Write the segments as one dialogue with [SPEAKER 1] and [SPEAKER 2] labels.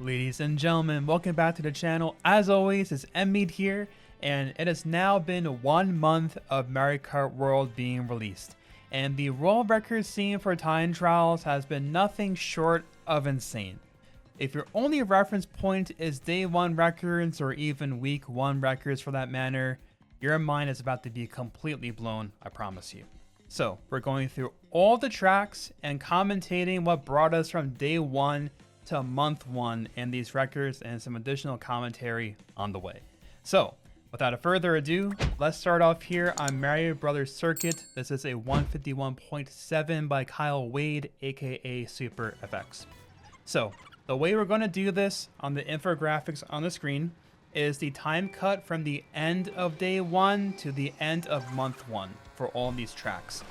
[SPEAKER 1] Ladies and gentlemen, welcome back to the channel. As always, it's NMeade here, and it has now been 1 month of Mario Kart World being released. And the world record scene for time trials has been nothing short of insane. If your only reference point is day 1 records or even week 1 records for that matter, your mind is about to be completely blown, I promise you. So, we're going through all the tracks and commentating what brought us from day 1 to month 1 and these records and some additional commentary on the way. So, without further ado, let's start off here on Mario Brothers Circuit. This is a 151.7 by Kyle Wade, aka Super FX. So, the way we're going to do this on the infographics on the screen is the time cut from the end of day 1 to the end of month 1 for all these tracks.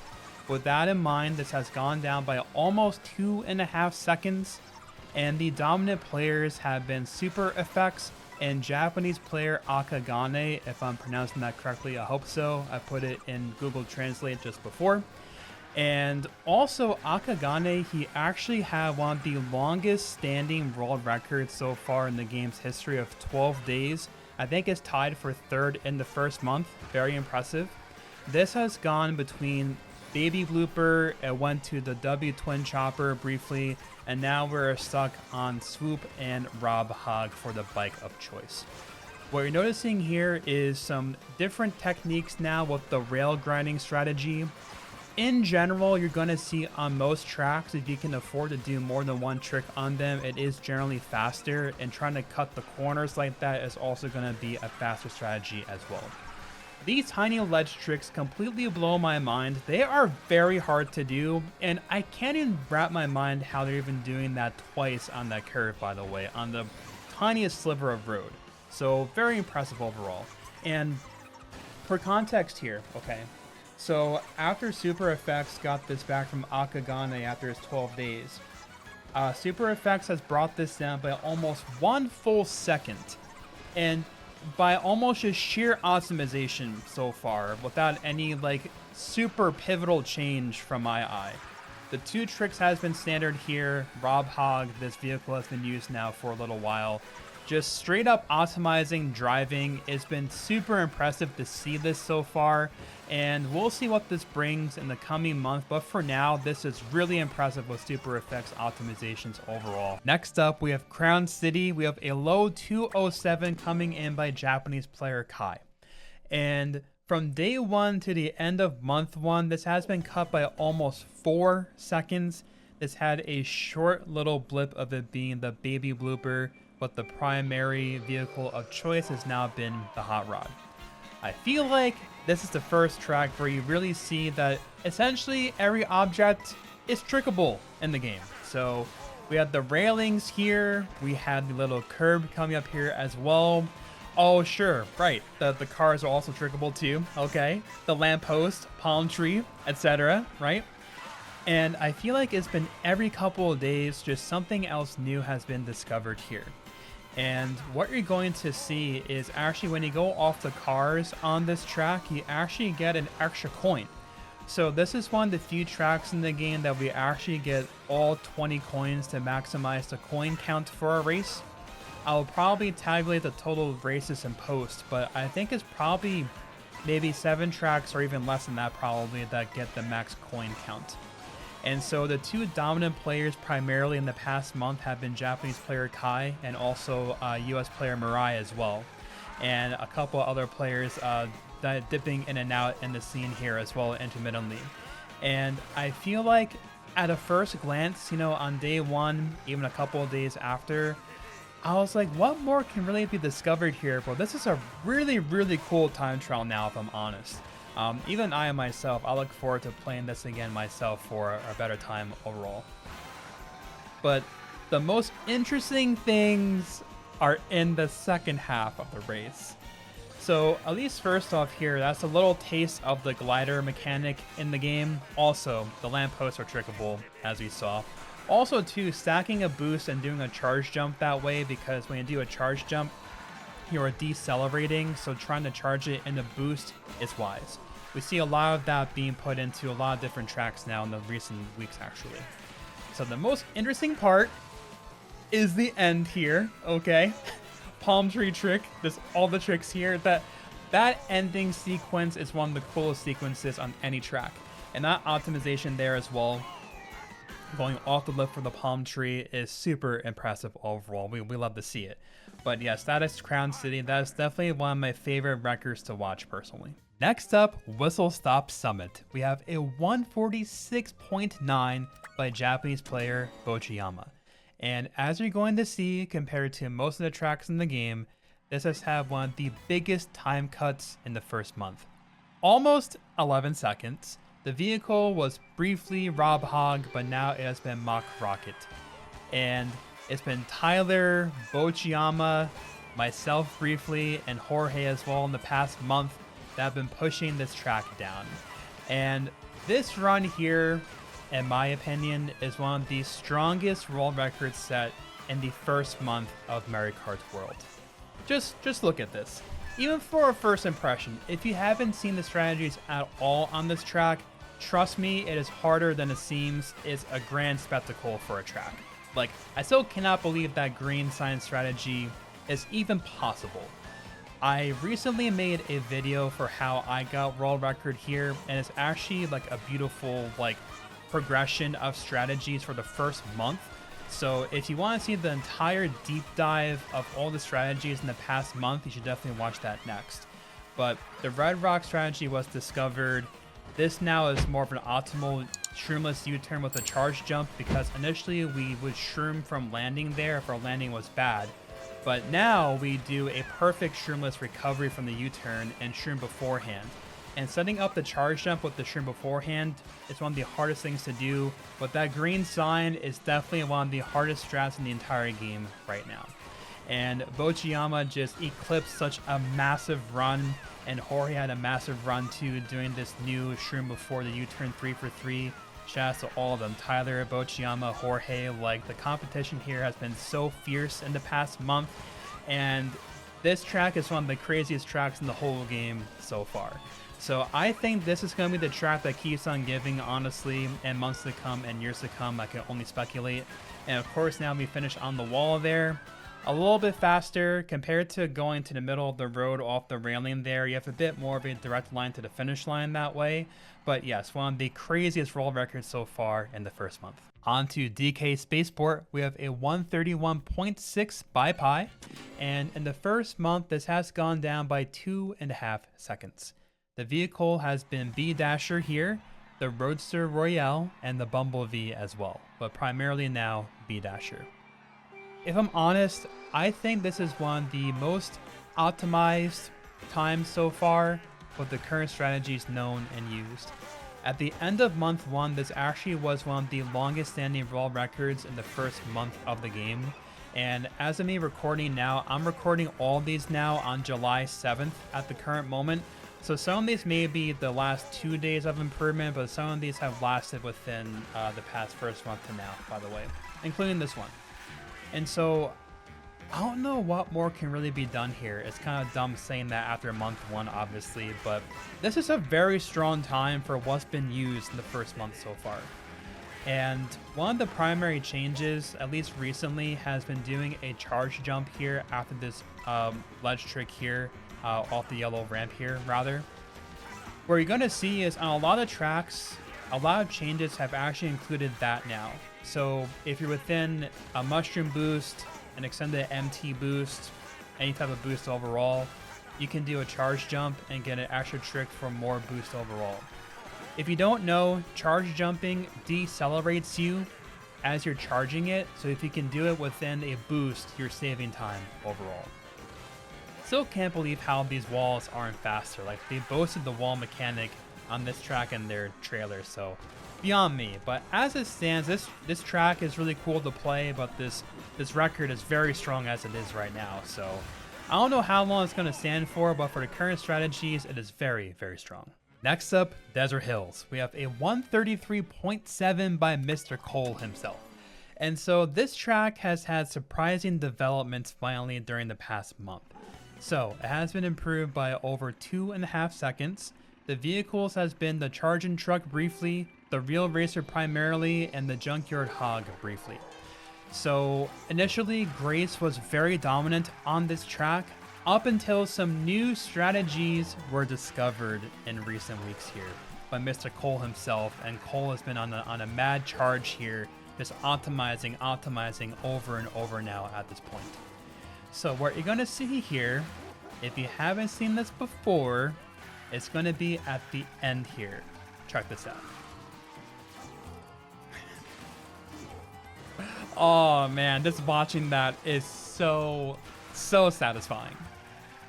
[SPEAKER 1] With that in mind, this has gone down by almost 2.5 seconds. And the dominant players have been Super FX and Japanese player Akagane, if I'm pronouncing that correctly, I hope so. I put it in Google Translate just before. And also Akagane, he actually had one of the longest standing world records so far in the game's history of 12 days. I think it's tied for 3rd in the first month. Very impressive. This has gone between Baby Blooper, it went to the W Twin Chopper briefly, and now we're stuck on Swoop and Rob Hogg for the bike of choice. What you're noticing here is some different techniques now with the rail grinding strategy. In general, you're going to see on most tracks, if you can afford to do more than one trick on them, it is generally faster, and trying to cut the corners like that is also going to be a faster strategy as well. These tiny ledge tricks completely blow my mind. They are very hard to do, and I can't even wrap my mind how they're even doing that twice on that curve, by the way, on the tiniest sliver of road. So very impressive overall. And for context here, okay, so after Super FX got this back from Akagane after his 12 days, Super FX has brought this down by almost 1 full second. And by almost just sheer optimization so far, without any like super pivotal change from my eye. The 2 tricks has been standard here. Rob Hogg, this vehicle has been used now for a little while. Just straight up optimizing driving. It's been super impressive to see this so far, and we'll see what this brings in the coming month, but for now this is really impressive with Super FX optimizations overall. Next up, we have Crown City. We have a low 207 coming in by Japanese player Kai, and from day 1 to the end of month 1, this has been cut by almost 4 seconds. This had a short little blip of it being the baby blooper, but the primary vehicle of choice has now been the hot rod. I feel like this is the first track where you really see that essentially every object is trickable in the game. So we have the railings here, we had the little curb coming up here as well. Oh sure, right, the cars are also trickable too, okay. The lamppost, palm tree, etc., right? And I feel like it's been every couple of days, just something else new has been discovered here. And what you're going to see is actually when you go off the cars on this track, you actually get an extra coin. So this is one of the few tracks in the game that we actually get all 20 coins to maximize the coin count for a race. I'll probably tabulate the total races in post, but I think it's probably maybe 7 tracks or even less than that probably that get the max coin count. And so the 2 dominant players primarily in the past month have been Japanese player Kai and also US player Mirai as well. And a couple other players dipping in and out in the scene here as well intermittently. And I feel like at a first glance, you know, on day 1, even a couple of days after, I was like, what more can really be discovered here? But this is a really, really cool time trial now, if I'm honest. Even I myself, I look forward to playing this again myself for a better time overall. But the most interesting things are in the second half of the race. So at least first off here, that's a little taste of the glider mechanic in the game. Also, the lampposts are trickable, as we saw. Also too, stacking a boost and doing a charge jump that way, because when you do a charge jump, you're decelerating, so trying to charge it in the boost is wise. We see a lot of that being put into a lot of different tracks now in the recent weeks actually. So the most interesting part is the end here, okay? Palm tree trick, there's all the tricks here. That ending sequence is one of the coolest sequences on any track. And that optimization there as well, going off the lip for the palm tree, is super impressive overall. We love to see it. But yes, that is Crown City. That is definitely one of my favorite records to watch personally. Next up, Whistlestop Summit. We have a 146.9 by Japanese player Bochiyama. And as you're going to see, compared to most of the tracks in the game, this has had one of the biggest time cuts in the first month. Almost 11 seconds. The vehicle was briefly Rob Hogg, but now it has been Mach Rocket. And it's been Tyler, Bochiyama, myself briefly, and Jorge as well in the past month that have been pushing this track down. And this run here, in my opinion, is one of the strongest world records set in the first month of Mario Kart World. Just look at this. Even for a first impression, if you haven't seen the strategies at all on this track, trust me, it is harder than it seems. It's a grand spectacle for a track. Like, I still cannot believe that green sign strategy is even possible. I recently made a video for how I got world record here, and it's actually like a beautiful progression of strategies for the first month. So if you want to see the entire deep dive of all the strategies in the past month, you should definitely watch that next. But the Red Rock strategy was discovered. This now is more of an optimal shroomless U-turn with a charge jump, because initially we would shroom from landing there if our landing was bad. But now we do a perfect shroomless recovery from the U-turn and shroom beforehand. And setting up the charge jump with the shroom beforehand is one of the hardest things to do, but that green sign is definitely one of the hardest strats in the entire game right now. And Bochiyama just eclipsed such a massive run, and Jorge had a massive run too, doing this new shroom before the U-turn 3 for 3. Shouts to all of them, Tyler, Bochiyama, Jorge. Like, the competition here has been so fierce in the past month, and this track is one of the craziest tracks in the whole game so far. So I think this is going to be the track that keeps on giving, honestly, in months to come and years to come. I can only speculate. And of course, now we finish on the wall there. A little bit faster compared to going to the middle of the road off the railing there. You have a bit more of a direct line to the finish line that way. But yes, one of the craziest world records so far in the first month. On to DK Spaceport, we have a 131.6 by Pi. And in the first month, this has gone down by 2.5 seconds. The vehicle has been B-Dasher here, the Roadster Royale, and the Bumblebee as well, but primarily now B-Dasher. If I'm honest, I think this is one of the most optimized times so far with the current strategies known and used. At the end of month 1, this actually was one of the longest standing world records in the first month of the game. And as of me recording now, I'm recording all these now on July 7th at the current moment. So some of these may be the last 2 days of improvement, but some of these have lasted within the past first month to now, by the way, including this one. And so I don't know what more can really be done here. It's kind of dumb saying that after month 1, obviously, but this is a very strong time for what's been used in the first month so far. And one of the primary changes, at least recently, has been doing a charge jump here after this ledge trick here. Off the yellow ramp here, rather. What you're going to see is on a lot of tracks, a lot of changes have actually included that now. So if you're within a mushroom boost, an extended MT boost, any type of boost overall, you can do a charge jump and get an extra trick for more boost overall. If you don't know, charge jumping decelerates you as you're charging it, so if you can do it within a boost, you're saving time overall. Still can't believe how these walls aren't faster. Like, they boasted the wall mechanic on this track in their trailer, so beyond me. But as it stands, this track is really cool to play, but this record is very strong as it is right now. So I don't know how long it's going to stand for, but for the current strategies, it is very, very strong. Next up, Desert Hills. We have a 133.7 by Mr. Cole himself. And so this track has had surprising developments finally during the past month. So it has been improved by over 2.5 seconds. The vehicles has been the Charging Truck briefly, the Real Racer primarily, and the Junkyard Hog briefly. So initially, Grace was very dominant on this track up until some new strategies were discovered in recent weeks here by Mr. Cole himself, and Cole has been on a mad charge here, just optimizing over and over now at this point. So what you're going to see here, if you haven't seen this before, it's going to be at the end here. Check this out. Oh man, just watching that is so satisfying.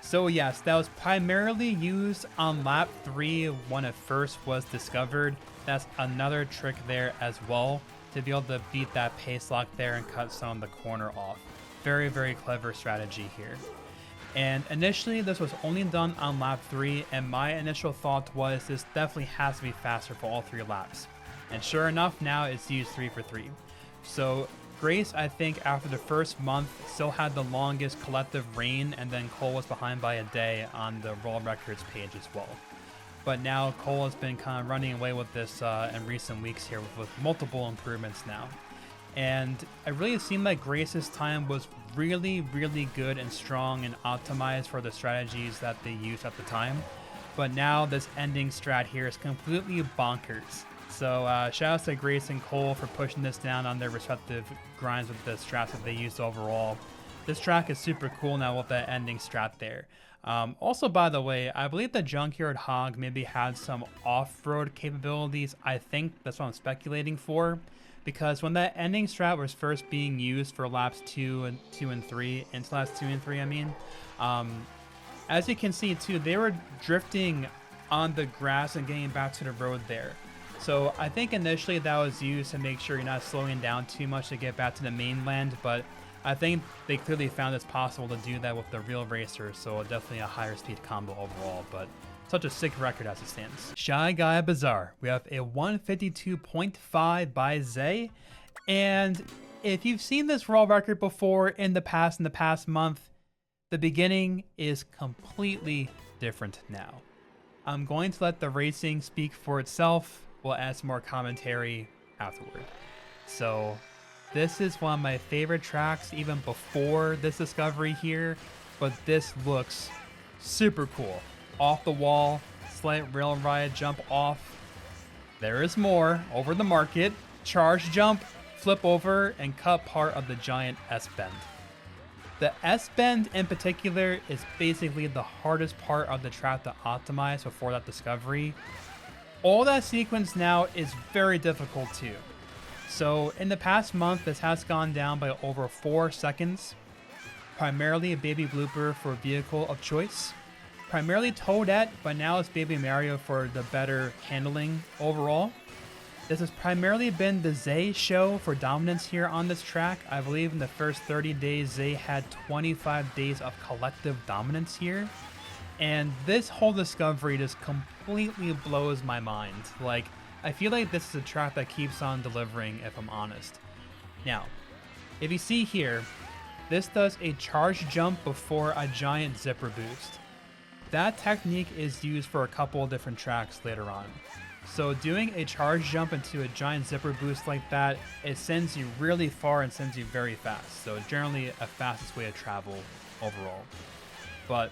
[SPEAKER 1] So yes, that was primarily used on lap 3 when it first was discovered. That's another trick there as well, to be able to beat that pace lock there and cut some of the corner off. Very clever strategy here. And initially this was only done on lap 3, and my initial thought was this definitely has to be faster for all 3 laps. And sure enough, now it's used 3 for 3. So Grace, I think, after the first month, still had the longest collective reign, and then Cole was behind by a day on the World Records page as well. But now Cole has been kind of running away with this in recent weeks here with multiple improvements now. And it really seemed like Grace's time was really good and strong and optimized for the strategies that they used at the time. But now this ending strat here is completely bonkers. So shout out to Grace and Cole for pushing this down on their respective grinds with the strats that they used overall. This track is super cool now with that ending strat there. Also, by the way, I believe the Junkyard Hog maybe had some off-road capabilities. I think that's what I'm speculating for. Because when that ending strat was first being used for laps 2 and 3, into laps 2 and 3 I mean, as you can see too, they were drifting on the grass and getting back to the road there. So I think initially that was used to make sure you're not slowing down too much to get back to the mainland, but I think they clearly found it's possible to do that with the real racer, so definitely a higher speed combo overall, but such a sick record as it stands. Shy Guy Bazaar, we have a 152.5 by Zay, and if you've seen this world record before in the past month, the beginning is completely different now. I'm going to let the racing speak for itself. We'll add some more commentary afterward. So this is one of my favorite tracks even before this discovery here, but this looks super cool. Off the wall, slight rail ride jump off. There is more over the market, charge jump, flip over, and cut part of the giant S-bend. The S-bend in particular is basically the hardest part of the track to optimize before that discovery. All that sequence now is very difficult too. So in the past month, this has gone down by over 4 seconds. Primarily a baby blooper for vehicle of choice. Primarily Toadette, but now it's Baby Mario for the better handling overall. This has primarily been the Zay show for dominance here on this track. I believe in the first 30 days, Zay had 25 days of collective dominance here. And this whole discovery just completely blows my mind. Like, I feel like this is a track that keeps on delivering, if I'm honest. Now, if you see here, this does a charge jump before a giant zipper boost. That technique is used for a couple of different tracks later on. So doing a charge jump into a giant zipper boost like that, it sends you really far and sends you very fast. So generally a fastest way to travel overall. But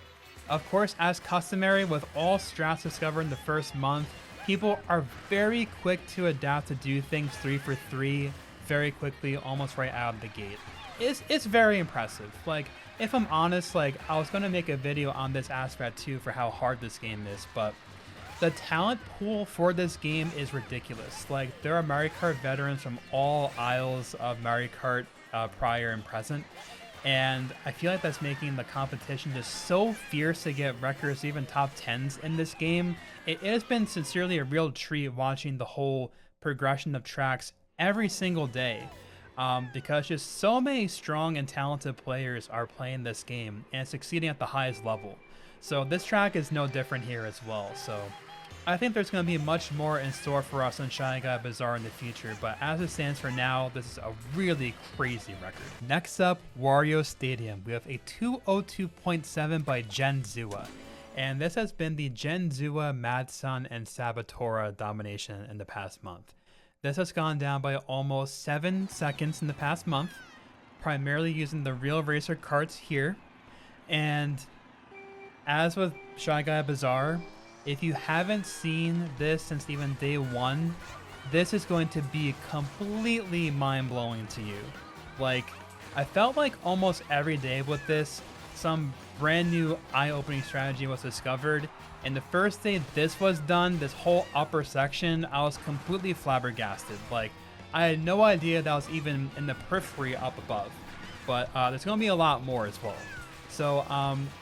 [SPEAKER 1] of course, as customary with all strats discovered in the first month, people are very quick to adapt to do things 3 for 3 very quickly, almost right out of the gate. It's very impressive. Like, if I'm honest, like, I was gonna make a video on this aspect too for how hard this game is, but the talent pool for this game is ridiculous. Like, there are Mario Kart veterans from all aisles of Mario Kart prior and present, and I feel like that's making the competition just so fierce to get records, even top 10s in this game. It has been sincerely a real treat watching the whole progression of tracks every single day, because just so many strong and talented players are playing this game and succeeding at the highest level. So this track is no different here as well. So I think there's going to be much more in store for us on Shy Guy Bazaar in the future, but as it stands for now, this is a really crazy record. Next up, Wario Stadium. We have a 202.7 by Gen Zua, and this has been the Gen Zua, Madsun, and Sabotora domination in the past month. This has gone down by almost 7 seconds in the past month. primarily using the real racer carts here. And as with Guy Bazaar, if you haven't seen this since even day one, this is going to be completely mind-blowing to you. Like, I felt like almost every day with this, some brand new eye-opening strategy was discovered. And the first day this was done, this whole upper section, I was completely flabbergasted. Like, I had no idea that was even in the periphery up above. But there's going to be a lot more as well. So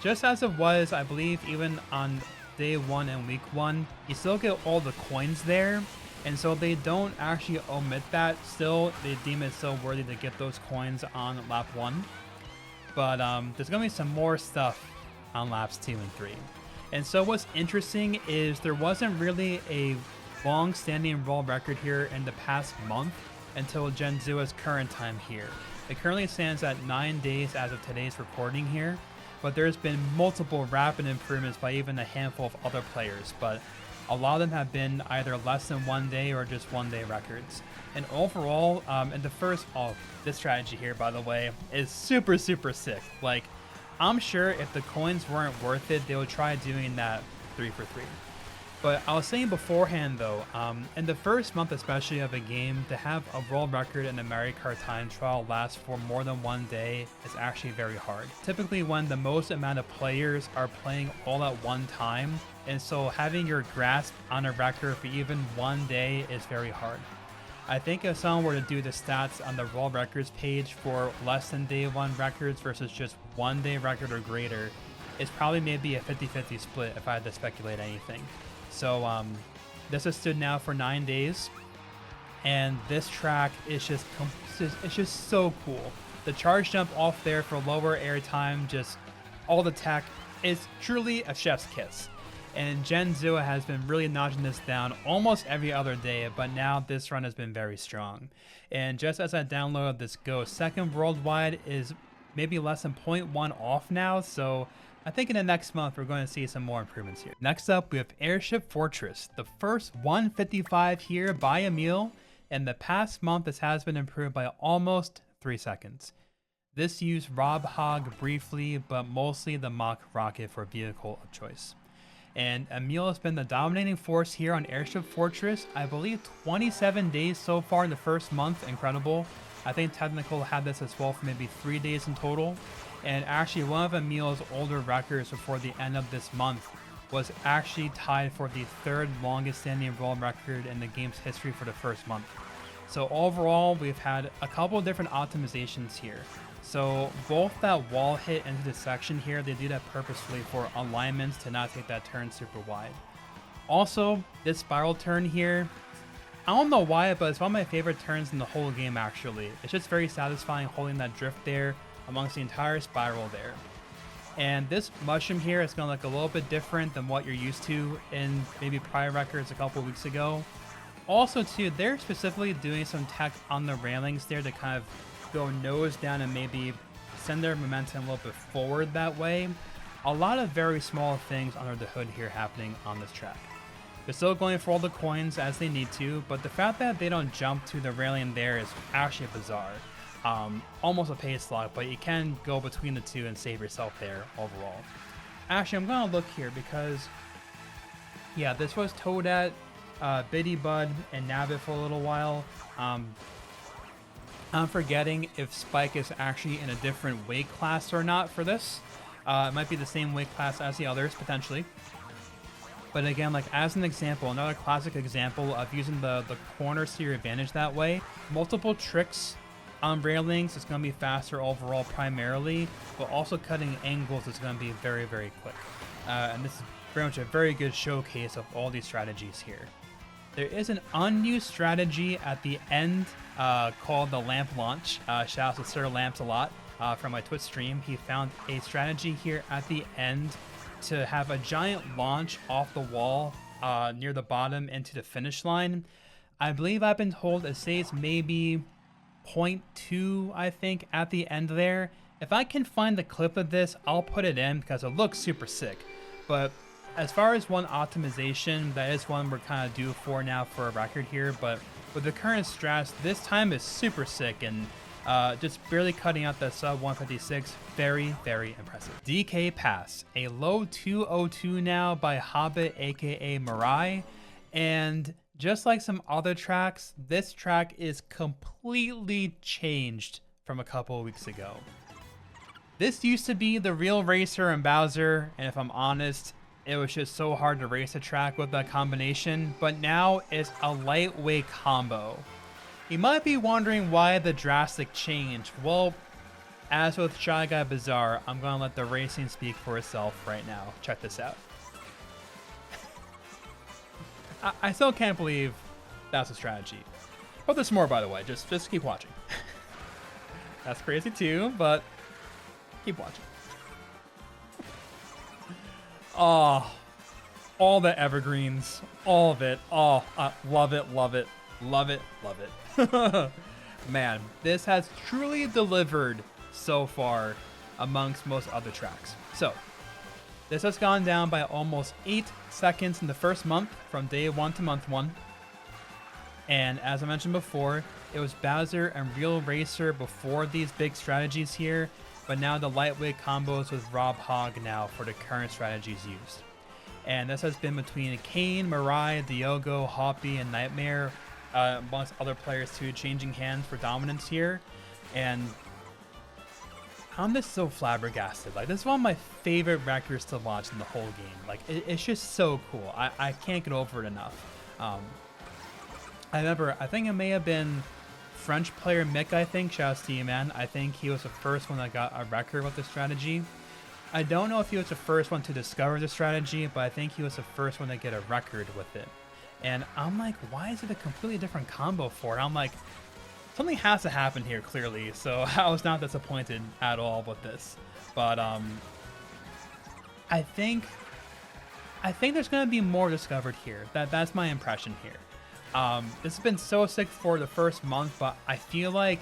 [SPEAKER 1] just as it was, I believe even on day one and week one, you still get all the coins there. And so they don't actually omit that. Still, they deem it so worthy to get those coins on lap 1. But there's going to be some more stuff on laps 2 and 3. And so what's interesting is there wasn't really a long-standing world record here in the past month until Gen Zua's current time here. It currently stands at 9 days as of today's recording here, but there's been multiple rapid improvements by even a handful of other players, but a lot of them have been either less than 1 day or just 1 day records. And overall, in the first, this strategy here, by the way, is super sick. Like, I'm sure if the coins weren't worth it, they would try doing that 3 for 3. But I was saying beforehand though, in the first month especially of a game, to have a world record in the Mario Kart time trial last for more than 1 day is actually very hard. Typically when the most amount of players are playing all at one time, and so having your grasp on a record for even 1 day is very hard. I think if someone were to do the stats on the world records page for less than day 1 records versus just 1 day record or greater, it's probably maybe a 50-50 split if I had to speculate anything. So this has stood now for 9 days, and this track is just so cool. The charge jump off there for lower air time, just all the tech is truly a chef's kiss. And Gen Zua has been really notching this down almost every other day, but now this run has been very strong. And just as I downloaded this Go, second worldwide is maybe less than 0.1 off now, so I think in the next month we're going to see some more improvements here. Next up, we have Airship Fortress, the first 155 here by Emil. In the past month, this has been improved by almost 3 seconds. This used Rob Hogg briefly, but mostly the Mach rocket for vehicle of choice. And Emil has been the dominating force here on Airship Fortress. I believe 27 days so far in the first month, incredible. I think Technical had this as well for maybe 3 days in total. And actually one of Emil's older records before the end of this month was actually tied for the 3rd longest standing world record in the game's history for the first month. So overall, we've had a couple of different optimizations here. So both that wall hit into the section here, they do that purposefully for alignments to not take that turn super wide. Also, this spiral turn here, I don't know why, but it's one of my favorite turns in the whole game actually. It's just very satisfying holding that drift there amongst the entire spiral there. And this mushroom here is going to look a little bit different than what you're used to in maybe prior records a couple weeks ago. Also too, they're specifically doing some tech on the railings there to kind of go nose down and maybe send their momentum a little bit forward that way. A lot of very small things under the hood here happening on this track. They're still going for all the coins as they need to, but the fact that they don't jump to the railing there is actually bizarre. Almost a pace lock, but you can go between the two and save yourself there overall. Actually, I'm gonna look here because, yeah, this was towed at Biddy Bud and Nabbit for a little while. I'm forgetting if Spike is actually in a different weight class or not for this. It might be the same weight class as the others, potentially. But again, like as an example, another classic example of using the corners to your advantage that way. Multiple tricks on railings is going to be faster overall primarily, but also cutting angles is going to be very quick. And this is very much a very good showcase of all these strategies here. There is an unused strategy at the end called the lamp launch. Shout out to Sir Lamps a lot from my Twitch stream. He found a strategy here at the end to have a giant launch off the wall near the bottom into the finish line. I believe I've been told it says maybe 0.2, I think, at the end there. If I can find the clip of this, I'll put it in because it looks super sick. But as far as one optimization, that is one we're kind of due for now for a record here. But with the current strats, this time is super sick, and Just barely cutting out the sub 156. Very, very impressive. DK Pass, a low 202 now by Hobbit, aka Mirai. And just like some other tracks, this track is completely changed from a couple of weeks ago. This used to be the real Racer and Bowser, and if I'm honest, it was just so hard to race a track with that combination, but now it's a lightweight combo. You might be wondering why the drastic change. Well, as with Shy Guy Bazaar, I'm gonna let the racing speak for itself right now. Check this out. I still can't believe that's a strategy. But there's more, by the way. Just keep watching. That's crazy too, but keep watching. Oh, all the evergreens, all of it. Oh, love it, love it, love it, love it. Man, this has truly delivered so far amongst most other tracks. So, this has gone down by almost 8 seconds in the first month, from day 1 to month 1. And as I mentioned before, it was Bowser and Real Racer before these big strategies here, but now the lightweight combos with Rob Hogg now for the current strategies used. And this has been between Kane, Mirai, Diogo, Hoppy, and Nightmare, amongst other players too, changing hands for dominance here. And I'm just so flabbergasted. Like, this is one of my favorite records to watch in the whole game. Like, it's just so cool. I can't get over it enough. I remember, I think it may have been French player Mick, I think. Shouts to you, man. I think he was the first one that got a record with the strategy. I don't know if he was the first one to discover the strategy, but I think he was the first one to get a record with it. And I'm like, why is it a completely different combo for it? I'm like, something has to happen here, clearly. So I was not disappointed at all with this. But I think there's going to be more discovered here. That's my impression here. This has been so sick for the first month, but I feel like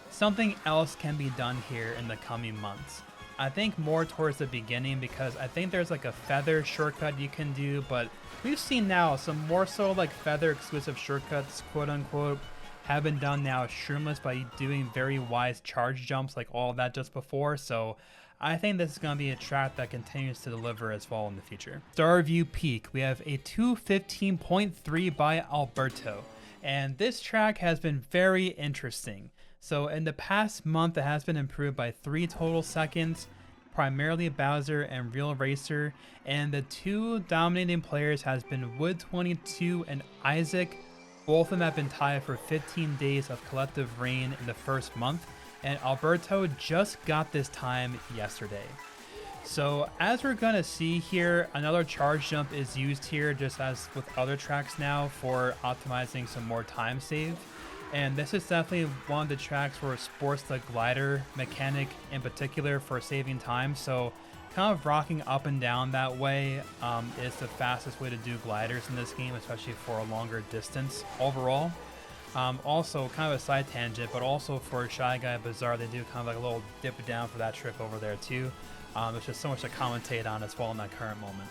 [SPEAKER 1] something else can be done here in the coming months. I think more towards the beginning, because I think there's like a feather shortcut you can do, but we've seen now some more so like feather exclusive shortcuts, quote unquote, have been done now shroomless by doing very wise charge jumps like all of that just before. So I think this is going to be a track that continues to deliver as well in the future. Starview Peak, we have a 215.3 by Alberto, and this track has been very interesting. So in the past month, it has been improved by 3 total seconds, primarily Bowser and Real Racer, and the 2 dominating players has been Wood22 and Isaac. Both of them have been tied for 15 days of collective reign in the first month, and Alberto just got this time yesterday. So as we're gonna see here, another charge jump is used here, just as with other tracks now, for optimizing some more time save. And this is definitely one of the tracks where it sports the glider mechanic in particular for saving time. So kind of rocking up and down that way is the fastest way to do gliders in this game, especially for a longer distance overall. Also, kind of a side tangent, but also for Shy Guy Bazaar, they do kind of like a little dip down for that trick over there too. There's just so much to commentate on as well in that current moment.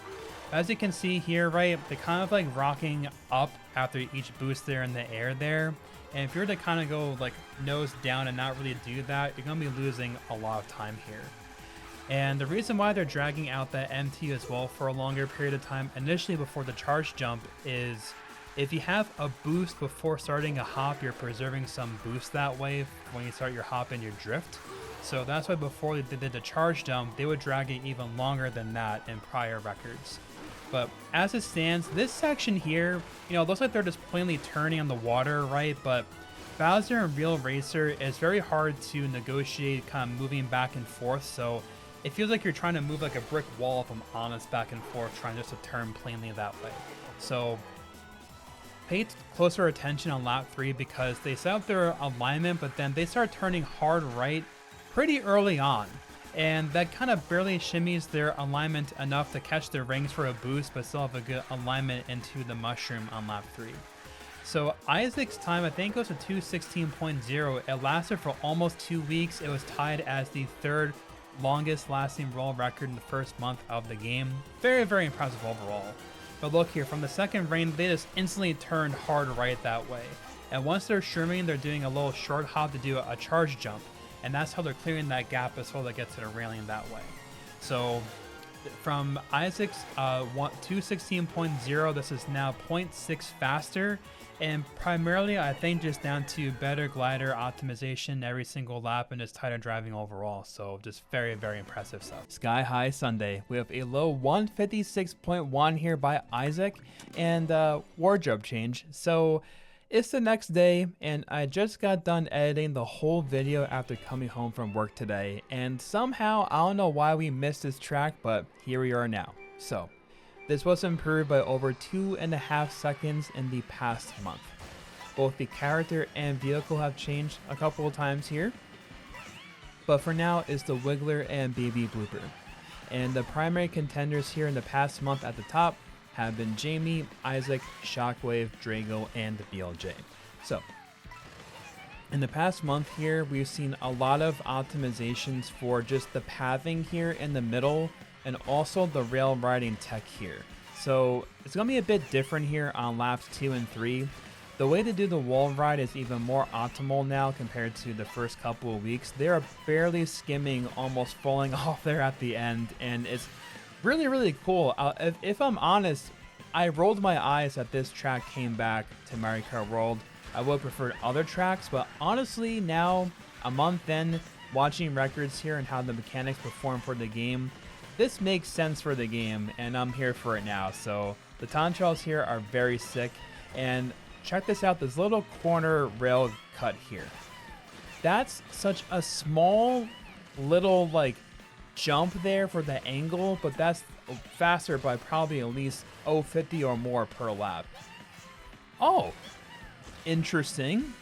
[SPEAKER 1] As you can see here, right, they're kind of like rocking up after each boost there in the air there. And if you're to kind of go like nose down and not really do that, you're going to be losing a lot of time here. And the reason why they're dragging out that MT as well for a longer period of time initially before the charge jump is if you have a boost before starting a hop, you're preserving some boost that way when you start your hop and your drift. So that's why before they did the charge jump, they would drag it even longer than that in prior records. But as it stands, this section here, you know, it looks like they're just plainly turning on the water, right? But Bowser and Real Racer is very hard to negotiate kind of moving back and forth. So it feels like you're trying to move like a brick wall, if I'm honest, back and forth, trying just to turn plainly that way. So pay closer attention on lap 3 because they set up their alignment, but then they start turning hard right pretty early on. And that kind of barely shimmies their alignment enough to catch their rings for a boost, but still have a good alignment into the mushroom on lap 3. So Isaac's time, I think, goes to 2:16.0. It lasted for almost 2 weeks. It was tied as the 3rd longest lasting world record in the first month of the game. Very, very impressive overall. But look here, from the second reign, they just instantly turned hard right that way. And once they're shrooming, they're doing a little short hop to do a charge jump. And that's how they're clearing that gap as well to get to the railing that way. So from Isaac's 216.0, this is now 0.6 faster. And primarily, I think just down to better glider optimization every single lap and just tighter driving overall. So just very, very impressive stuff. Sky High Sunday. We have a low 156.1 here by Isaac and wardrobe change. So it's the next day and I just got done editing the whole video after coming home from work today. And somehow, I don't know why we missed this track, but here we are now. So this was improved by over 2.5 seconds in the past month. Both the character and vehicle have changed a couple of times here, but for now is the Wiggler and Baby Blooper. And the primary contenders here in the past month at the top have been Jamie, Isaac, Shockwave, Drago, and the BLJ. So in the past month here, we've seen a lot of optimizations for just the pathing here in the middle and also the rail riding tech here. So it's going to be a bit different here on laps 2 and 3. The way to do the wall ride is even more optimal now compared to the first couple of weeks. They are barely skimming, almost falling off there at the end, and it's really, really cool. If I'm honest, I rolled my eyes that this track came back to Mario Kart World. I would have preferred other tracks, but honestly now, a month in, watching records here and how the mechanics perform for the game, this makes sense for the game, and I'm here for it now. So the time trials here are very sick, and check this out, this little corner rail cut here. That's such a small little like jump there for the angle, but that's faster by probably at least 0.50 or more per lap. Oh, interesting.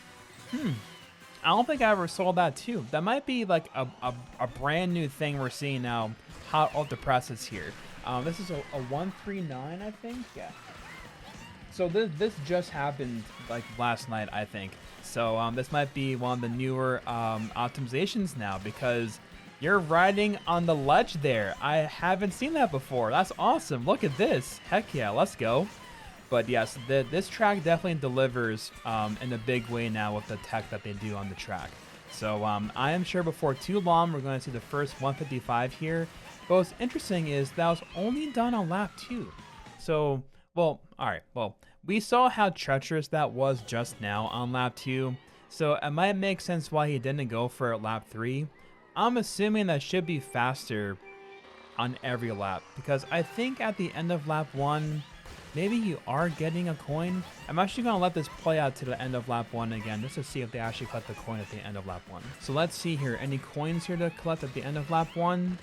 [SPEAKER 1] I don't think I ever saw that too. That might be like a brand new thing we're seeing now, hot off the presses here. This is a 139, I think. Yeah. So this just happened like last night, I think. So this might be one of the newer optimizations now, because you're riding on the ledge there. I haven't seen that before. That's awesome. Look at this. Heck yeah, let's go. But yes, this track definitely delivers in a big way now with the tech that they do on the track. So I am sure before too long we're going to see the first 155 here. But what's interesting is that was only done on lap 2. So, well, alright, well, we saw how treacherous that was just now on lap 2. So it might make sense why he didn't go for lap 3. I'm assuming that should be faster on every lap, because I think at the end of lap 1, maybe you are getting a coin. I'm actually going to let this play out to the end of lap 1 again, just to see if they actually collect the coin at the end of lap 1. So let's see here. Any coins here to collect at the end of lap 1?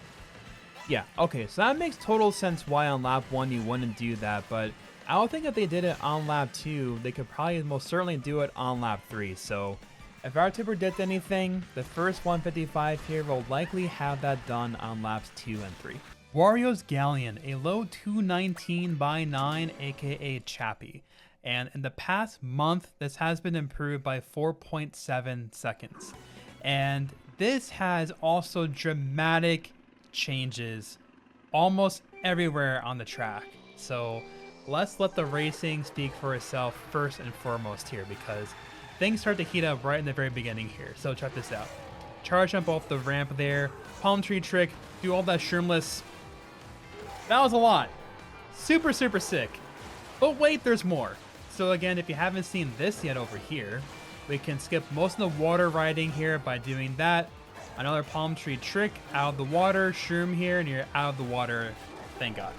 [SPEAKER 1] Yeah, okay, so that makes total sense why on lap 1 you wouldn't do that, but I would think if they did it on lap 2, they could probably most certainly do it on lap 3. So if I were to predict anything, the first 155 here will likely have that done on laps 2 and 3. Wario's Galleon, a low 219 by 9, aka Chappie. And in the past month, this has been improved by 4.7 seconds. And this has also dramatic changes almost everywhere on the track. So let's let the racing speak for itself first and foremost here, because things start to heat up right in the very beginning here. So check this out. Charge jump off the ramp there, palm tree trick, do all that shroomless. That was a lot. Super, super sick. But wait, there's more. So again, if you haven't seen this yet over here, we can skip most of the water riding here by doing that. Another palm tree trick, out of the water, shroom here, and you're out of the water. Thank God.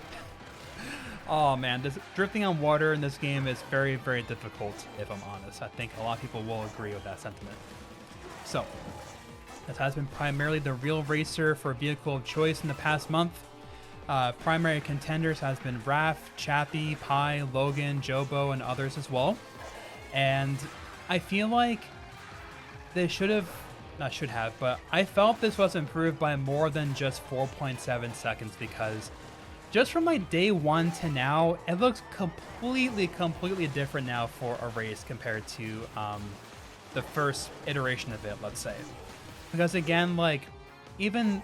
[SPEAKER 1] Oh man, this drifting on water in this game is very, very difficult, if I'm honest. I think a lot of people will agree with that sentiment. So, this has been primarily the real racer for vehicle of choice in the past month. Primary contenders has been Raph, Chappie, Pi, Logan, Jobo, and others as well. And I feel like they but I felt this was improved by more than just 4.7 seconds, because just from like day 1 to now, it looks completely different now for a race compared to the first iteration of it, let's say. Because again, like even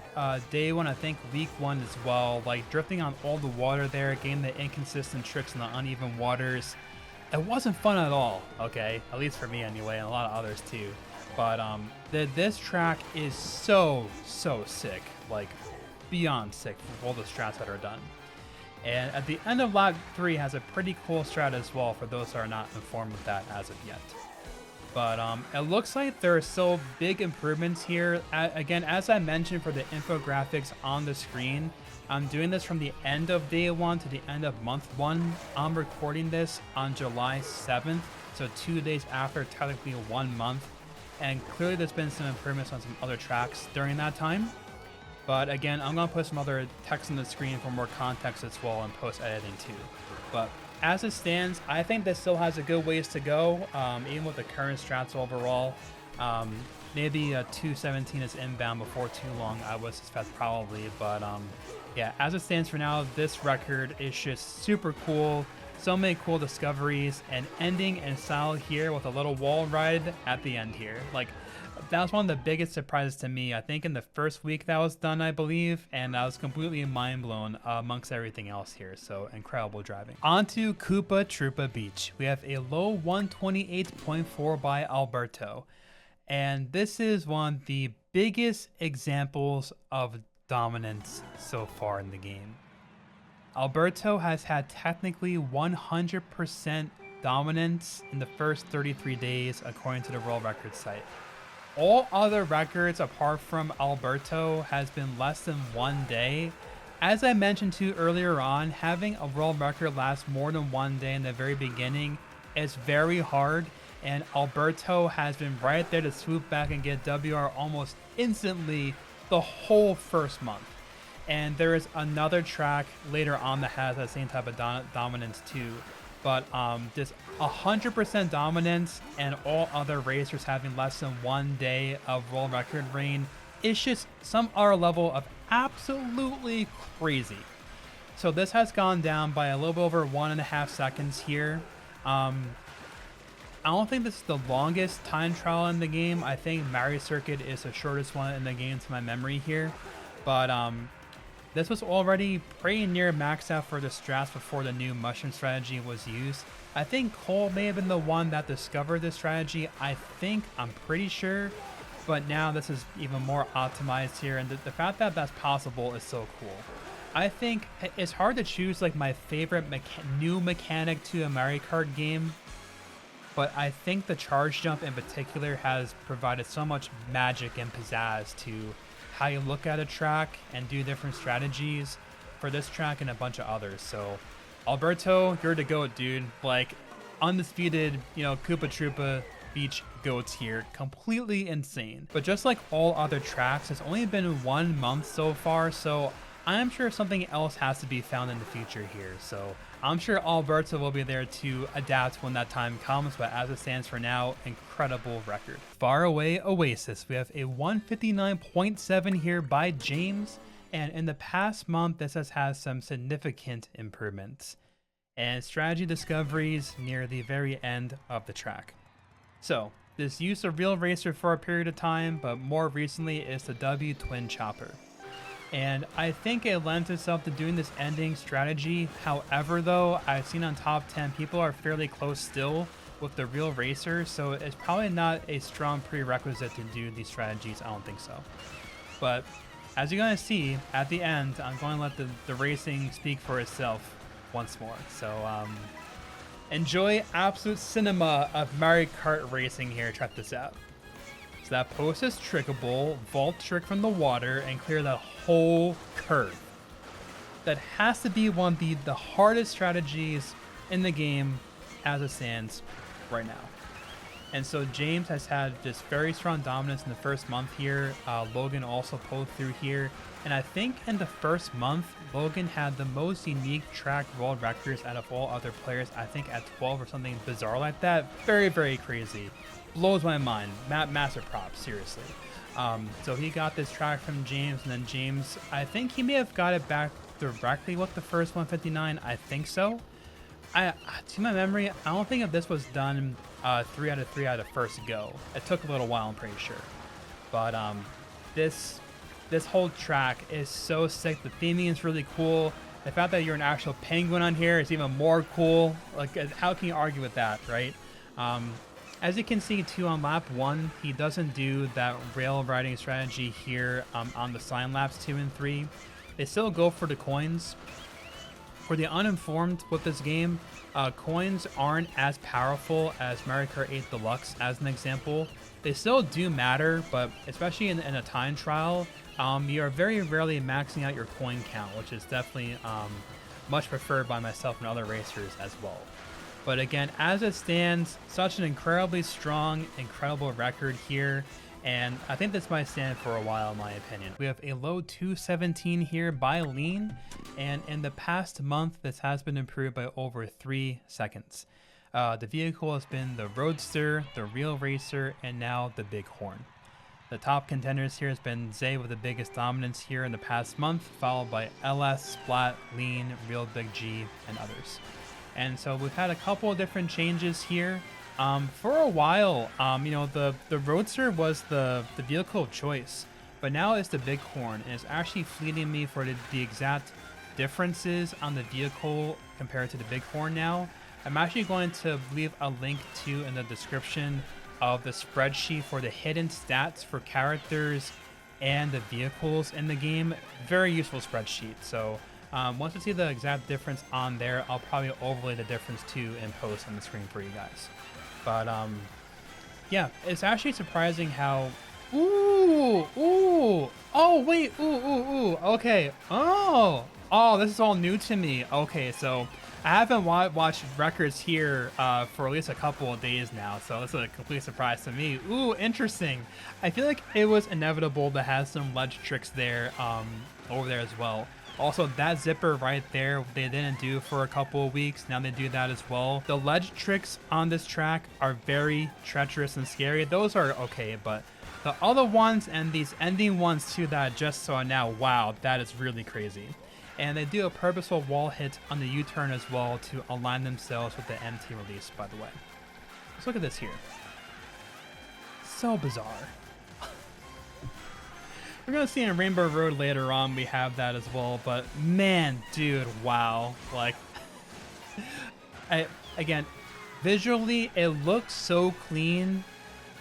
[SPEAKER 1] day 1, I think week 1 as well, like drifting on all the water there, getting the inconsistent tricks in the uneven waters, it wasn't fun at all, okay? At least for me anyway, and a lot of others too. But this track is so sick, like beyond sick for all the strats that are done. And at the end of lap 3 has a pretty cool strat as well for those that are not informed of that as of yet. But it looks like there are still big improvements here. Again, as I mentioned for the infographics on the screen, I'm doing this from the end of day 1 to the end of month 1. I'm recording this on July 7th, so 2 days after technically 1 month. And clearly there's been some improvements on some other tracks during that time. But again, I'm going to put some other text on the screen for more context as well and post-editing too. But as it stands, I think this still has a good ways to go, even with the current strats overall. Maybe 217 is inbound before too long, I would suspect probably. But yeah, as it stands for now, this record is just super cool. So many cool discoveries, and ending in style here with a little wall ride at the end here. Like, that was one of the biggest surprises to me, I think in the first week that was done, I believe, and I was completely mind blown amongst everything else here. So incredible driving. On to Koopa Troopa Beach. We have a low 128.4 by Alberto, and this is one of the biggest examples of dominance so far in the game. Alberto has had technically 100% dominance in the first 33 days according to the world record site. All other records apart from Alberto has been less than 1 day. As I mentioned too earlier on, having a world record last more than 1 day in the very beginning is very hard, and Alberto has been right there to swoop back and get WR almost instantly the whole first month. And there is another track later on that has that same type of dominance too. But just 100% dominance and all other racers having less than 1 day of world record reign, it's just some other level of absolutely crazy. So this has gone down by a little bit over 1.5 seconds here. I don't think this is the longest time trial in the game. I think Mario Circuit is the shortest one in the game to my memory here. But this was already pretty near maxed out for the strats before the new mushroom strategy was used. I think Cole may have been the one that discovered this strategy. I'm pretty sure. But now this is even more optimized here. And the fact that that's possible is so cool. I think it's hard to choose like my favorite new mechanic to a Mario Kart game. But I think the charge jump in particular has provided so much magic and pizzazz to how you look at a track and do different strategies for this track and a bunch of others. So Alberto, you're the GOAT, dude. Like, undisputed, Koopa Troopa Beach GOATs here. Completely insane. But just like all other tracks, it's only been 1 month so far, so I'm sure something else has to be found in the future here. So I'm sure Alberto will be there to adapt when that time comes, but as it stands for now, incredible record. Faraway Oasis, we have a 159.7 here by James, and in the past month this has had some significant improvements and strategy discoveries near the very end of the track. So this used a real racer for a period of time, but more recently is the W Twin Chopper. And I think it lends itself to doing this ending strategy. However, though, I've seen on top 10 people are fairly close still with the real racer, so it's probably not a strong prerequisite to do these strategies. I don't think so. But as you're going to see at the end, I'm going to let the racing speak for itself once more. So enjoy absolute cinema of Mario Kart racing here. Check this out. So that post is trickable, vault trick from the water, and clear that whole curve. That has to be one of the hardest strategies in the game as it stands right now. And so James has had just very strong dominance in the first month here. Logan also pulled through here. And I think in the first month, Logan had the most unique track world records out of all other players. I think at 12 or something bizarre like that. Very, very crazy. Blows my mind. Massive props, seriously. So he got this track from James, and then James, I think he may have got it back directly with the first 159. I think so. To my memory, I don't think if this was done 3 out of 3 out of first go. It took a little while, I'm pretty sure. But this whole track is so sick. The theming is really cool. The fact that you're an actual penguin on here is even more cool. Like, how can you argue with that, right? As you can see too on lap 1, he doesn't do that rail riding strategy here on the sign laps 2 and 3. They still go for the coins. For the uninformed with this game, coins aren't as powerful as Mario Kart 8 Deluxe as an example. They still do matter, but especially in a time trial, you are very rarely maxing out your coin count, which is definitely much preferred by myself and other racers as well. But again, as it stands, such an incredibly strong, incredible record here. And I think this might stand for a while, in my opinion. We have a low 217 here by lean. And in the past month, this has been improved by over 3 seconds. The vehicle has been the Roadster, the Real Racer, and now the Bighorn. The top contenders here has been Zay with the biggest dominance here in the past month, followed by LS, Splat, Lean, Real Big G, and others. And so we've had a couple of different changes here. For a while, you know, the Roadster was the vehicle of choice, but now it's the Bighorn, and it's actually fleeting me for the exact differences on the vehicle compared to the Bighorn now. I'm actually going to leave a link to in the description of the spreadsheet for the hidden stats for characters and the vehicles in the game. Very useful spreadsheet. So once I see the exact difference on there, I'll probably overlay the difference too and post on the screen for you guys. But yeah, it's actually surprising how oh wait, okay, this is all new to me. Okay, so I haven't watched records here for at least a couple of days now, so this is a complete surprise to me. Interesting. I feel like it was inevitable to have some ledge tricks there over there as well. Also, that zipper right there, they didn't do for a couple of weeks. Now they do that as well. The ledge tricks on this track are very treacherous and scary. Those are okay, but the other ones and these ending ones too that I just saw now, wow, that is really crazy. And they do a purposeful wall hit on the U-turn as well to align themselves with the MT release, by the way. Let's look at this here. So bizarre. We're going to see in Rainbow Road later on, we have that as well, but man, dude, wow. Like, again, visually, it looks so clean,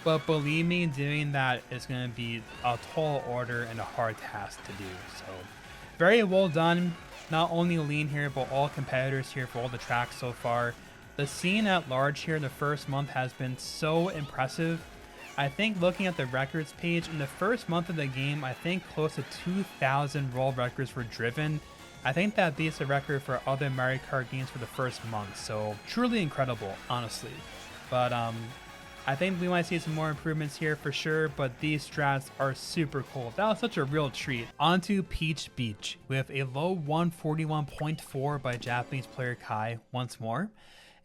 [SPEAKER 1] but believe me, doing that is going to be a tall order and a hard task to do, so very well done. Not only Lean here, but all competitors here for all the tracks so far. The scene at large here in the first month has been so impressive. I think looking at the records page, in the first month of the game, I think close to 2,000 world records were driven. I think that beats the record for other Mario Kart games for the first month, so truly incredible, honestly. But I think we might see some more improvements here for sure, but these strats are super cool. That was such a real treat. On to Peach Beach. We have a low 141.4 by Japanese player Kai once more.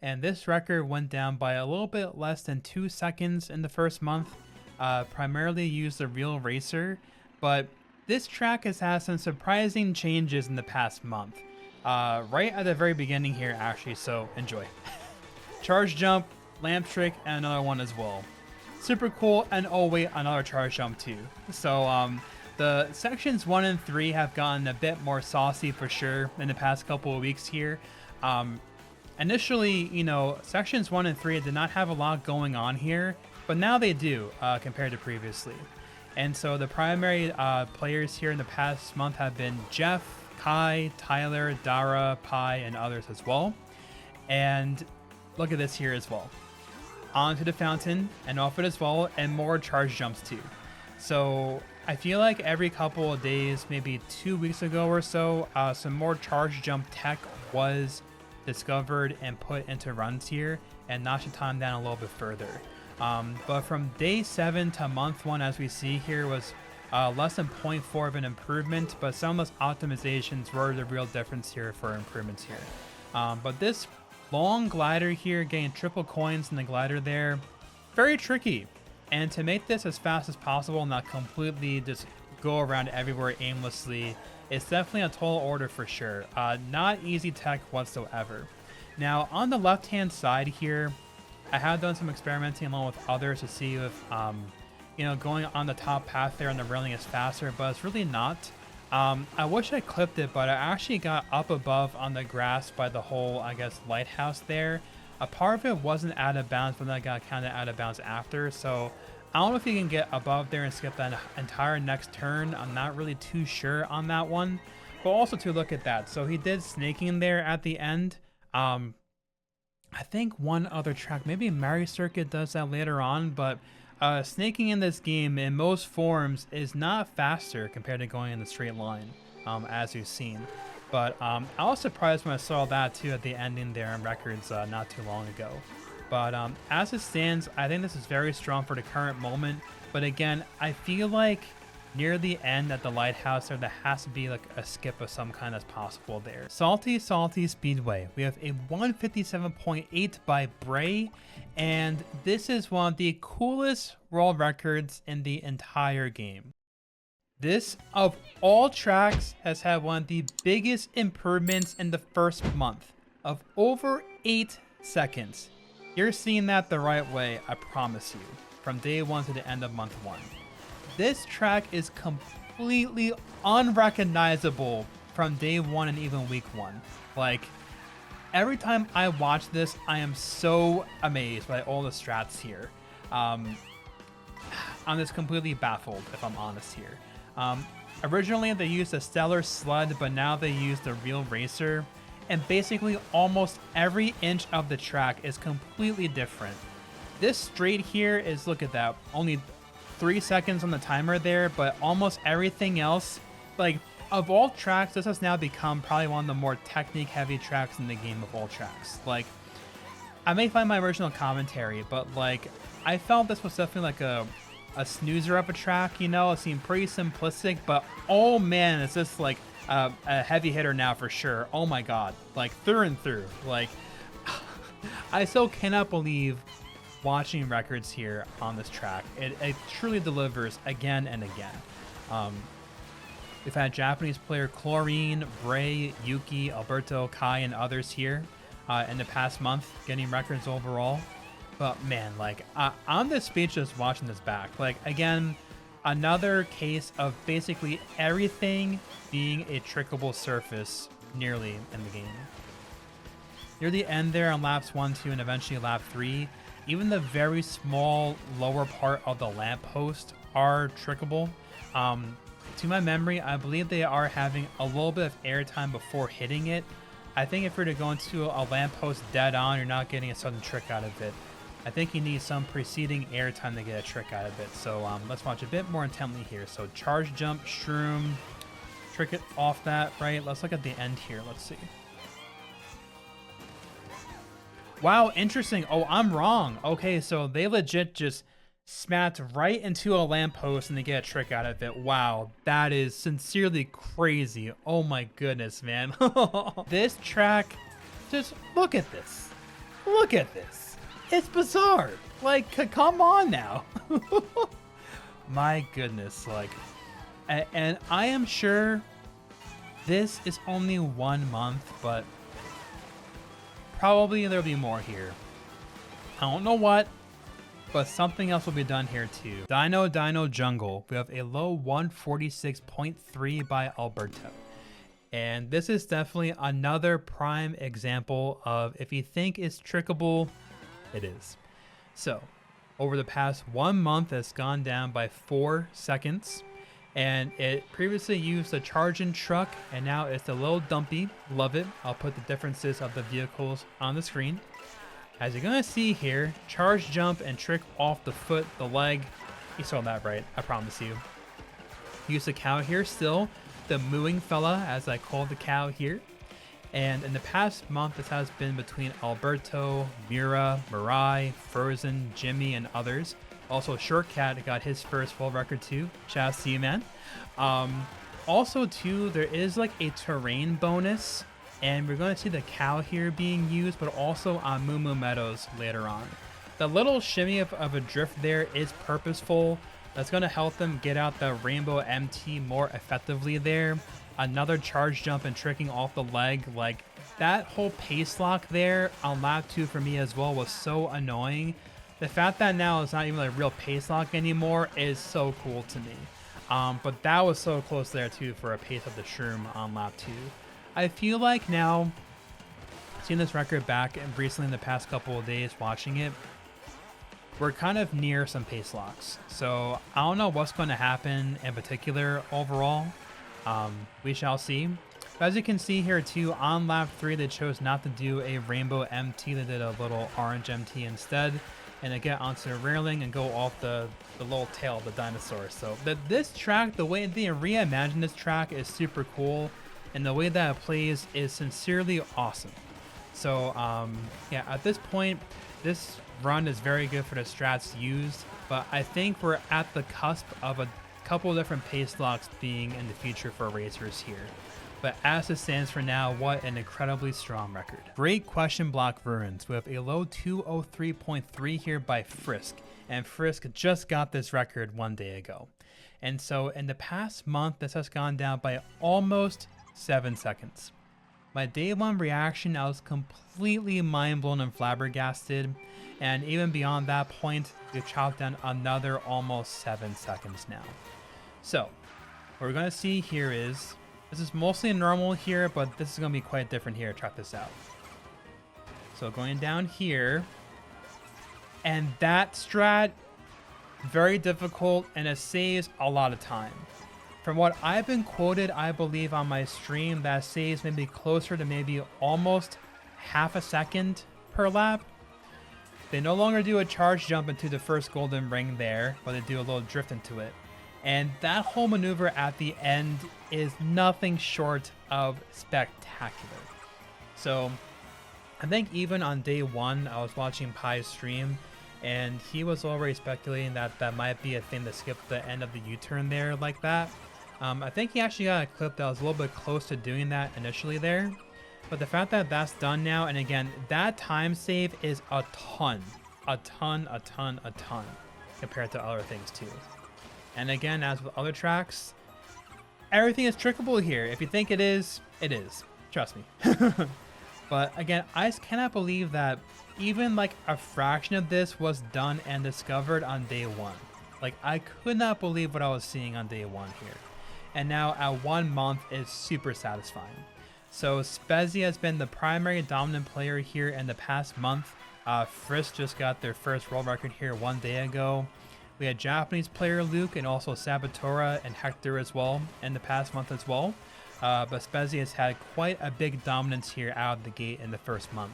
[SPEAKER 1] And this record went down by a little bit less than 2 seconds in the first month. Primarily used the Real Racer, but this track has had some surprising changes in the past month. Right at the very beginning here, actually, so enjoy. Charge jump, lamp trick, and another one as well. Super cool, and oh wait, another charge jump too. So the sections 1 and 3 have gotten a bit more saucy for sure in the past couple of weeks here. Initially, you know, sections 1 and 3 did not have a lot going on here, but now they do compared to previously. And so the primary players here in the past month have been Jeff, Kai, Tyler, Dara, Pi, and others as well. And look at this here as well. Onto the fountain and off it as well, and more charge jumps too. So I feel like every couple of days, maybe 2 weeks ago or so, some more charge jump tech was discovered and put into runs here and notch the time down a little bit further. But from day 7 to month 1, as we see here, was less than 0.4 of an improvement, but some of those optimizations were the real difference here for improvements here. But this long glider here, getting triple coins in the glider there, very tricky. And to make this as fast as possible and not completely just go around everywhere aimlessly, it's definitely a tall order for sure. Not easy tech whatsoever. Now on the left hand side here, I have done some experimenting along with others to see if you know, going on the top path there on the railing is faster, but it's really not. I wish I clipped it, but I actually got up above on the grass by the whole, I guess, lighthouse there. A part of it wasn't out of bounds, but then I got kind of out of bounds after. So I don't know if you can get above there and skip that entire next turn. I'm not really too sure on that one. But also to look at that. So he did snaking there at the end. I think one other track, maybe Mario Circuit does that later on, but snaking in this game in most forms is not faster compared to going in the straight line, as you've seen. But I was surprised when I saw that too at the ending there in records not too long ago. But as it stands, I think this is very strong for the current moment. But again, I feel like near the end at the lighthouse there has to be like a skip of some kind as possible there. Salty Speedway. We have a 157.8 by Bray, and this is one of the coolest world records in the entire game. This, of all tracks, has had one of the biggest improvements in the first month of over 8 seconds. You're seeing that the right way, I promise you, from day 1 to the end of month 1. This track is completely unrecognizable from day 1 and even week 1. Like, every time I watch this, I am so amazed by all the strats here. I'm just completely baffled, if I'm honest here. Originally, they used a Stellar Sled, but now they use the Real Racer. And basically, almost every inch of the track is completely different. This straight here is, look at that, only 3 seconds on the timer there, but almost everything else, like, of all tracks, this has now become probably one of the more technique-heavy tracks in the game of all tracks. Like, I may find my original commentary, but, like, I felt this was definitely like a snoozer of a track, you know? It seemed pretty simplistic, but, oh man, it's just, like, a heavy hitter now for sure. Oh my god. Like, through and through. Like, I still cannot believe watching records here on this track. It truly delivers again and again. We've had Japanese player Chlorine, Bray, Yuki, Alberto, Kai, and others here in the past month getting records overall. But man, like, I'm just speechless watching this back. Like, again, another case of basically everything being a trickable surface nearly in the game. Near the end there on laps 1, 2, and eventually lap 3, even the very small lower part of the lamppost are trickable. To my memory, I believe they are having a little bit of airtime before hitting it. I think if you're to go into a lamppost dead on, you're not getting a sudden trick out of it. I think you need some preceding airtime to get a trick out of it. So let's watch a bit more intently here. So charge jump, shroom, trick it off that, right? Let's look at the end here. Let's see. Wow, interesting. Oh, I'm wrong. Okay, so they legit just smacked right into a lamppost and they get a trick out of it. Wow, that is sincerely crazy. Oh my goodness, man. This track, just look at this. Look at this. It's bizarre. Like, come on now. My goodness, like, and I am sure this is only 1 month, but probably there'll be more here. I don't know what, but something else will be done here too. Dino Jungle. We have a low 146.3 by Alberto. And this is definitely another prime example of if you think it's trickable, it is. So, over the past 1 month, it's gone down by 4 seconds. And it previously used a charging truck, and now it's a little dumpy. Love it. I'll put the differences of the vehicles on the screen. As you're gonna see here, charge jump and trick off the foot, the leg. You saw that right, I promise you. Use the cow here still, the mooing fella, as I call the cow here. And in the past month, this has been between Alberto, Mira, Mirai, Frozen, Jimmy, and others. Also, Shortcat got his first world record too. Shout out to you, man. Also, too, there is like a terrain bonus, and we're going to see the cow here being used, but also on Moo Moo Meadows later on. The little shimmy of a drift there is purposeful. That's going to help them get out the Rainbow MT more effectively there. Another charge jump and tricking off the leg. Like, that whole pace lock there on lap 2 for me as well was so annoying. The fact that now it's not even a real pace lock anymore is so cool to me. But that was so close there too for a pace of the shroom on lap 2. I feel like now, seeing this record back and recently in the past couple of days watching it, we're kind of near some pace locks. So I don't know what's going to happen in particular overall. We shall see. But as you can see here too, on lap 3 they chose not to do a rainbow MT. They did a little orange MT instead, and to get onto the railing and go off the little tail of the dinosaur. So this track, the way they reimagined this track is super cool, and the way that it plays is sincerely awesome. So yeah, at this point, this run is very good for the strats used, but I think we're at the cusp of a couple of different pace locks being in the future for racers here. But as it stands for now, what an incredibly strong record. Great question block ruins with a low 203.3 here by Frisk, and Frisk just got this record 1 day ago. And so in the past month, this has gone down by almost 7 seconds. My day 1 reaction, I was completely mind blown and flabbergasted, and even beyond that point, we've chopped down another almost 7 seconds now. So what we're going to see here is, this is mostly normal here, but this is going to be quite different here. Check this out. So going down here, and that strat, very difficult, and it saves a lot of time. From what I've been quoted, I believe on my stream, that saves maybe closer to maybe almost half a second per lap. They no longer do a charge jump into the first golden ring there, but they do a little drift into it. And that whole maneuver at the end is nothing short of spectacular. So I think even on day 1, I was watching Pi's stream, and he was already speculating that that might be a thing to skip the end of the U-turn there like that. I think he actually got a clip that was a little bit close to doing that initially there. But the fact that that's done now, and again, that time save is a ton compared to other things too. And again, as with other tracks, everything is trickable here. If you think it is, it is. Trust me. But again, I just cannot believe that even like a fraction of this was done and discovered on day 1. Like, I could not believe what I was seeing on day 1 here. And now at 1 month is super satisfying. So Spezzy has been the primary dominant player here in the past month. Frisk just got their first world record here 1 day ago. We had Japanese player Luke and also Sabotora and Hector as well in the past month as well. But Spezzy has had quite a big dominance here out of the gate in the first month.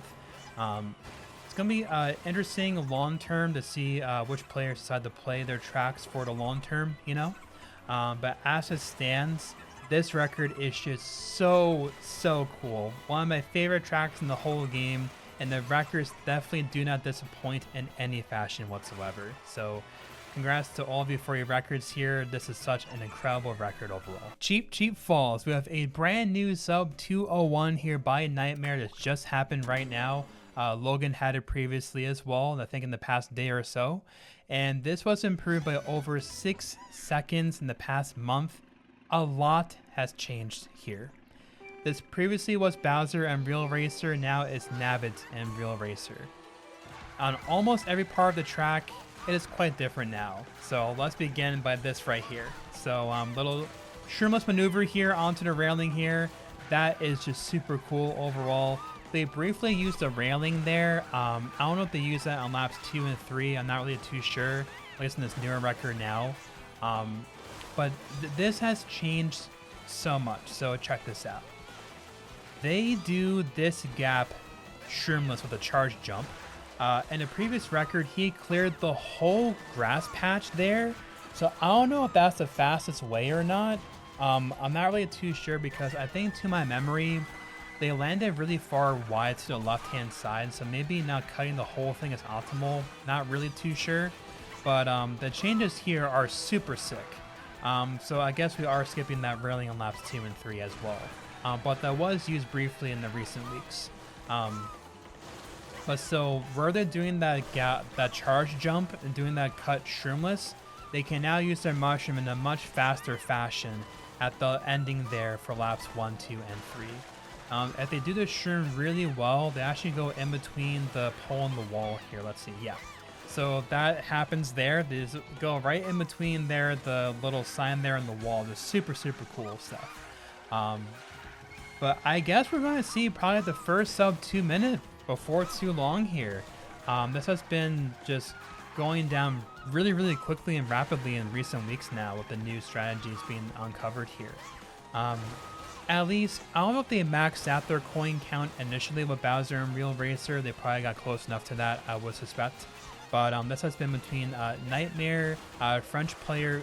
[SPEAKER 1] It's going to be interesting long term to see which players decide to play their tracks for the long term, you know. But as it stands, this record is just so cool. One of my favorite tracks in the whole game, and the records definitely do not disappoint in any fashion whatsoever. So congrats to all of you for your records here. This is such an incredible record overall. Cheep Falls. We have a brand new sub 201 here by Nightmare that just happened right now. Logan had it previously as well, I think in the past day or so. And this was improved by over 6 seconds in the past month. A lot has changed here. This previously was Bowser and Real Racer, now it's Nabbit and Real Racer. On almost every part of the track, it is quite different now. So let's begin by this right here. So little shroomless maneuver here onto the railing here. That is just super cool overall. They briefly used the railing there. I don't know if they use that on laps 2 and 3. I'm not really too sure, at least in this newer record now. But this has changed so much. So check this out. They do this gap shroomless with a charge jump. In a previous record, he cleared the whole grass patch there. So I don't know if that's the fastest way or not. I'm not really too sure because I think to my memory, they landed really far wide to the left-hand side. So maybe not cutting the whole thing is optimal. Not really too sure. But the changes here are super sick. So I guess we are skipping that railing on laps 2 and 3 as well. But that was used briefly in the recent weeks. But so where they're doing that charge jump and doing that cut shroomless, they can now use their mushroom in a much faster fashion at the ending there for laps 1, 2, and 3. If they do the shroom really well, they actually go in between the pole and the wall here. Let's see, yeah. So that happens there. They just go right in between there, the little sign there on the wall. Just super, super cool stuff. But I guess we're going to see probably the first sub 2 minute before too long here. This has been just going down really, really quickly and rapidly in recent weeks now with the new strategies being uncovered here. At least, I don't know if they maxed out their coin count initially with Bowser and Real Racer. They probably got close enough to that, I would suspect. But this has been between Nightmare, French player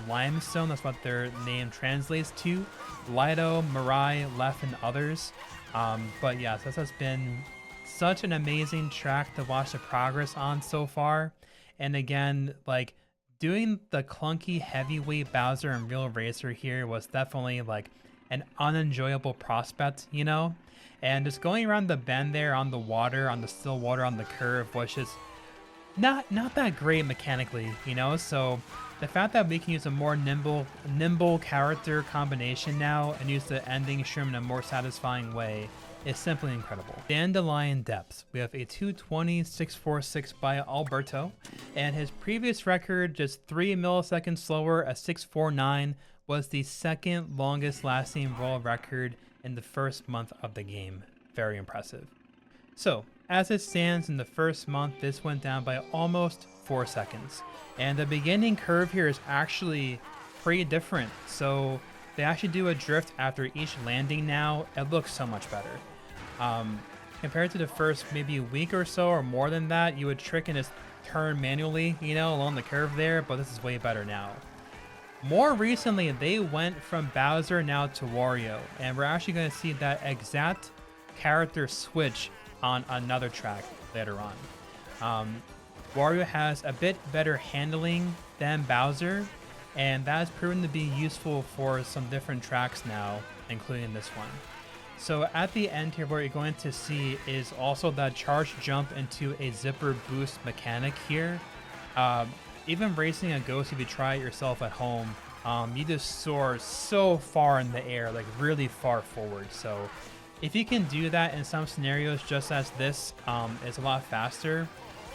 [SPEAKER 1] Limestone, that's what their name translates to, Lido, Mirai, Left, and others. But yes, this has been such an amazing track to watch the progress on so far. And again, like, doing the clunky heavyweight Bowser and Real Racer here was definitely like an unenjoyable prospect, you know? And just going around the bend there on the water, on the still water on the curve was just not that great mechanically, you know? So the fact that we can use a more nimble character combination now and use the ending shroom in a more satisfying way is simply incredible. Dandelion Depths. We have a 2:20.646 by Alberto, and his previous record, just 3 milliseconds slower, a 6:49, was the second longest lasting world record in the first month of the game. Very impressive. So, as it stands in the first month, this went down by almost 4 seconds. And the beginning curve here is actually pretty different. So, they actually do a drift after each landing now. It looks so much better. Compared to the first maybe week or so or more than that, you would trick and just turn manually, you know, along the curve there, but this is way better now. More recently, they went from Bowser now to Wario, and we're actually going to see that exact character switch on another track later on. Wario has a bit better handling than Bowser, and that has proven to be useful for some different tracks now, including this one. So at the end here, what you're going to see is also that charge jump into a zipper boost mechanic here. Even racing a Ghost, if you try it yourself at home, you just soar so far in the air, like really far forward. So if you can do that in some scenarios, just as this is a lot faster.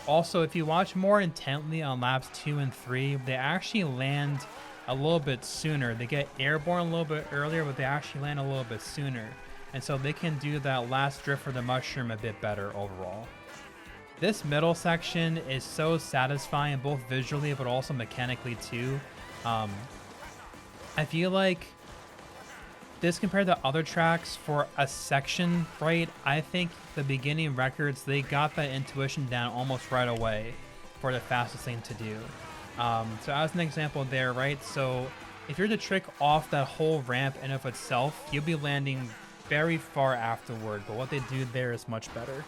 [SPEAKER 1] Also, if you watch more intently on laps 2 and 3, they actually land a little bit sooner. They get airborne a little bit earlier, but they actually land a little bit sooner. And so they can do that last drift for the mushroom a bit better overall. This middle section is so satisfying, both visually but also mechanically too. I feel like this compared to other tracks for a section, right? I think the beginning records, they got that intuition down almost right away for the fastest thing to do. So as an example there, right? So if you're to trick off that whole ramp in of itself, you'll be landing very far afterward, but what they do there is much better.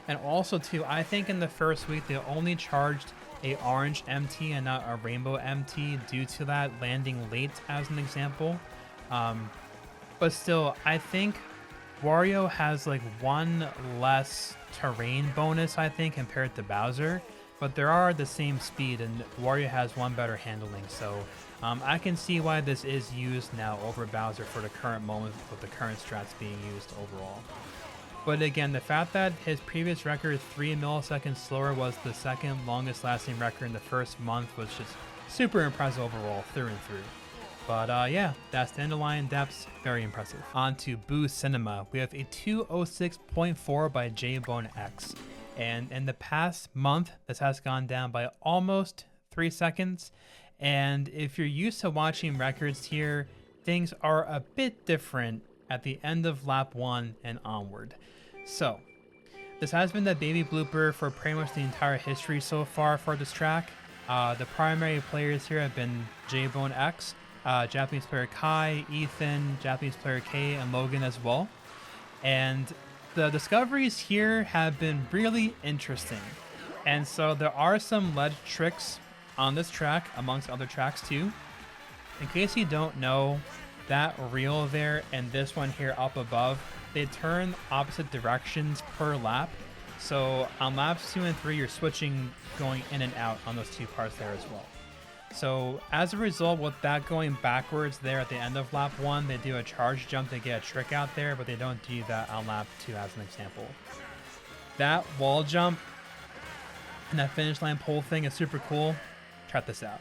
[SPEAKER 1] And also too, I think in the first week they only charged a orange MT and not a rainbow MT due to that landing late as an example. But still, I think Wario has like one less terrain bonus, I think, compared to Bowser, but there are the same speed and Wario has one better handling. So I can see why this is used now over Bowser for the current moment with the current strats being used overall. But again, the fact that his previous record 3 milliseconds slower was the second longest lasting record in the first month was just super impressive overall, through and through. But yeah, that's Dandelion Depths, very impressive. On to Boo Cinema. We have a 206.4 by JBoneX. And in the past month, this has gone down by almost 3 seconds. And if you're used to watching records here, things are a bit different at the end of lap 1 and onward. So, this has been the baby blooper for pretty much the entire history so far for this track. The primary players here have been JBoneX, Japanese player Kai, Ethan, Japanese player K, and Logan as well. And the discoveries here have been really interesting. And so there are some ledge tricks on this track, amongst other tracks too. In case you don't know, that reel there and this one here up above, they turn opposite directions per lap. So on laps 2 and 3, you're switching, going in and out on those two parts there as well. So as a result, with that going backwards there at the end of lap 1, they do a charge jump to get a trick out there, but they don't do that on lap 2 as an example. That wall jump, And that finish line pole thing is super cool. Check this out.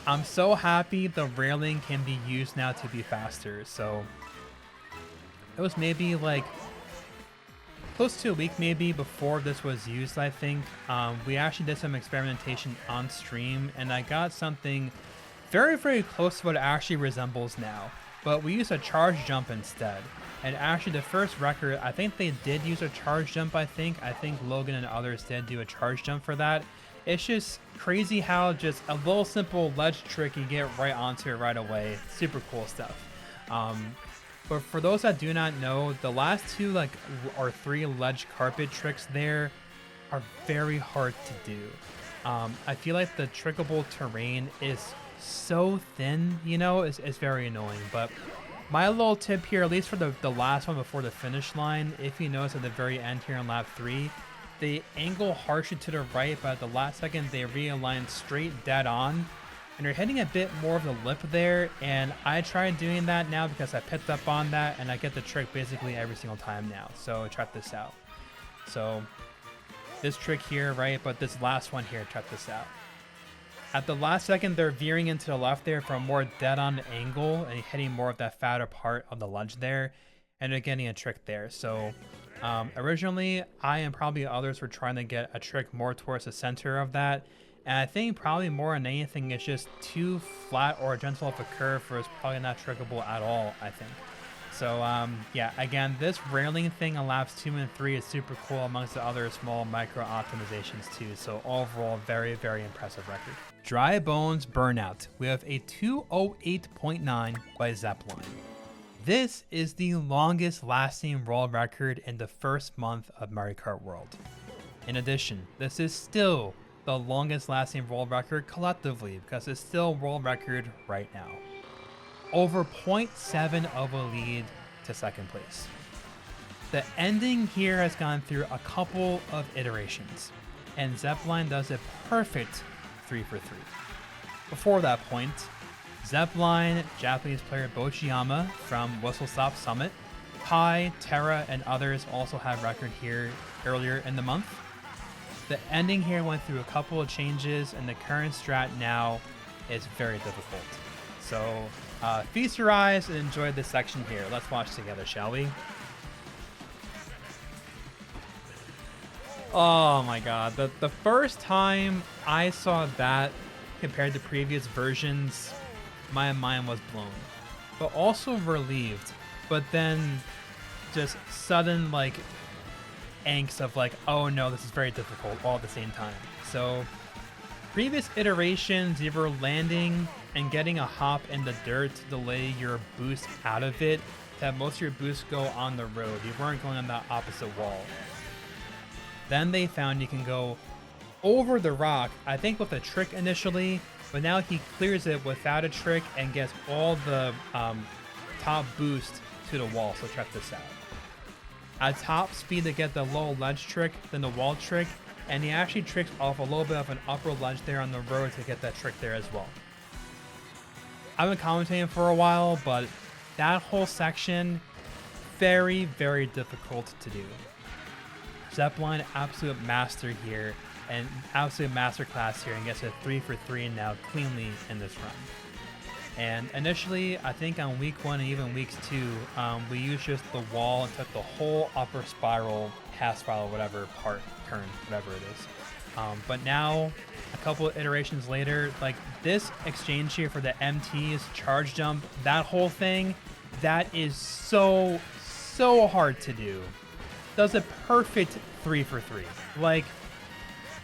[SPEAKER 1] I'm so happy the railing can be used now to be faster. So it was maybe like close to a week maybe before this was used, I think. We actually did some experimentation on stream, and I got something very, very close to what it actually resembles now. But we used a charge jump instead. And actually the first record, I think they did use a charge jump, I think. Logan and others did do a charge jump for that. It's just crazy how just a little simple ledge trick you get right onto it right away. Super cool stuff. But for those that do not know, the last two or three ledge carpet tricks there are very hard to do. I feel like the trickable terrain is so thin, you know, it's very annoying. But my little tip here, at least for the last one before the finish line, if you notice at the very end here on lap 3, they angle harshly to the right, but at the last second they realign straight dead on, and you're hitting a bit more of the lip there. And I tried doing that now because I picked up on that, and I get the trick basically every single time now. So check this out. So this trick here, right, but this last one here, check this out. At the last second, they're veering into the left there for a more dead-on angle and hitting more of that fatter part of the ledge there, and they're getting a trick there. So originally, I and probably others were trying to get a trick more towards the center of that, and I think probably more than anything, it's just too flat or gentle of a curve for it's probably not trickable at all, I think. So yeah, again, this railing thing on laps 2 and 3 is super cool amongst the other small micro optimizations too. So overall, very, very impressive record. Dry Bones Burnout. We have a 208.9 by Zeppelin. This is the longest lasting world record in the first month of Mario Kart World. In addition, this is still the longest lasting world record collectively because it's still world record right now. Over 0.7 of a lead to second place. The ending here has gone through a couple of iterations, and Zeppelin does a perfect 3 for 3. Before that point, Zeppelin, Japanese player Bochiyama from Whistlestop Summit, Kai, Terra, and others also had record here earlier in the month. The ending here went through a couple of changes, and the current strat now is very difficult. So feast your eyes and enjoy this section here. Let's watch together, shall we? Oh my god, the first time I saw that compared to previous versions, my mind was blown, but also relieved, but then just sudden angst of oh no, this is very difficult all at the same time. So previous iterations, you were landing and getting a hop in the dirt to delay your boost out of it, to have most of your boosts go on the road. You weren't going on that opposite wall. Then they found you can go over the rock, I think with a trick initially, but now he clears it without a trick and gets all the top boost to the wall. So check this out. At top speed to get the low ledge trick, then the wall trick, and he actually tricks off a little bit of an upper ledge there on the road to get that trick there as well. I've been commentating for a while, but that whole section, very, very difficult to do. Zeppelin, absolute master here, and absolute masterclass here, and gets a 3 for 3 now cleanly in this run. And initially, I think on week 1 and even weeks 2, we used just the wall and took the whole upper spiral, half spiral, whatever part, turn, whatever it is. But now, a couple of iterations later, this exchange here for the MTs, charge jump, that whole thing, that is so hard to do. Does a perfect 3 for 3.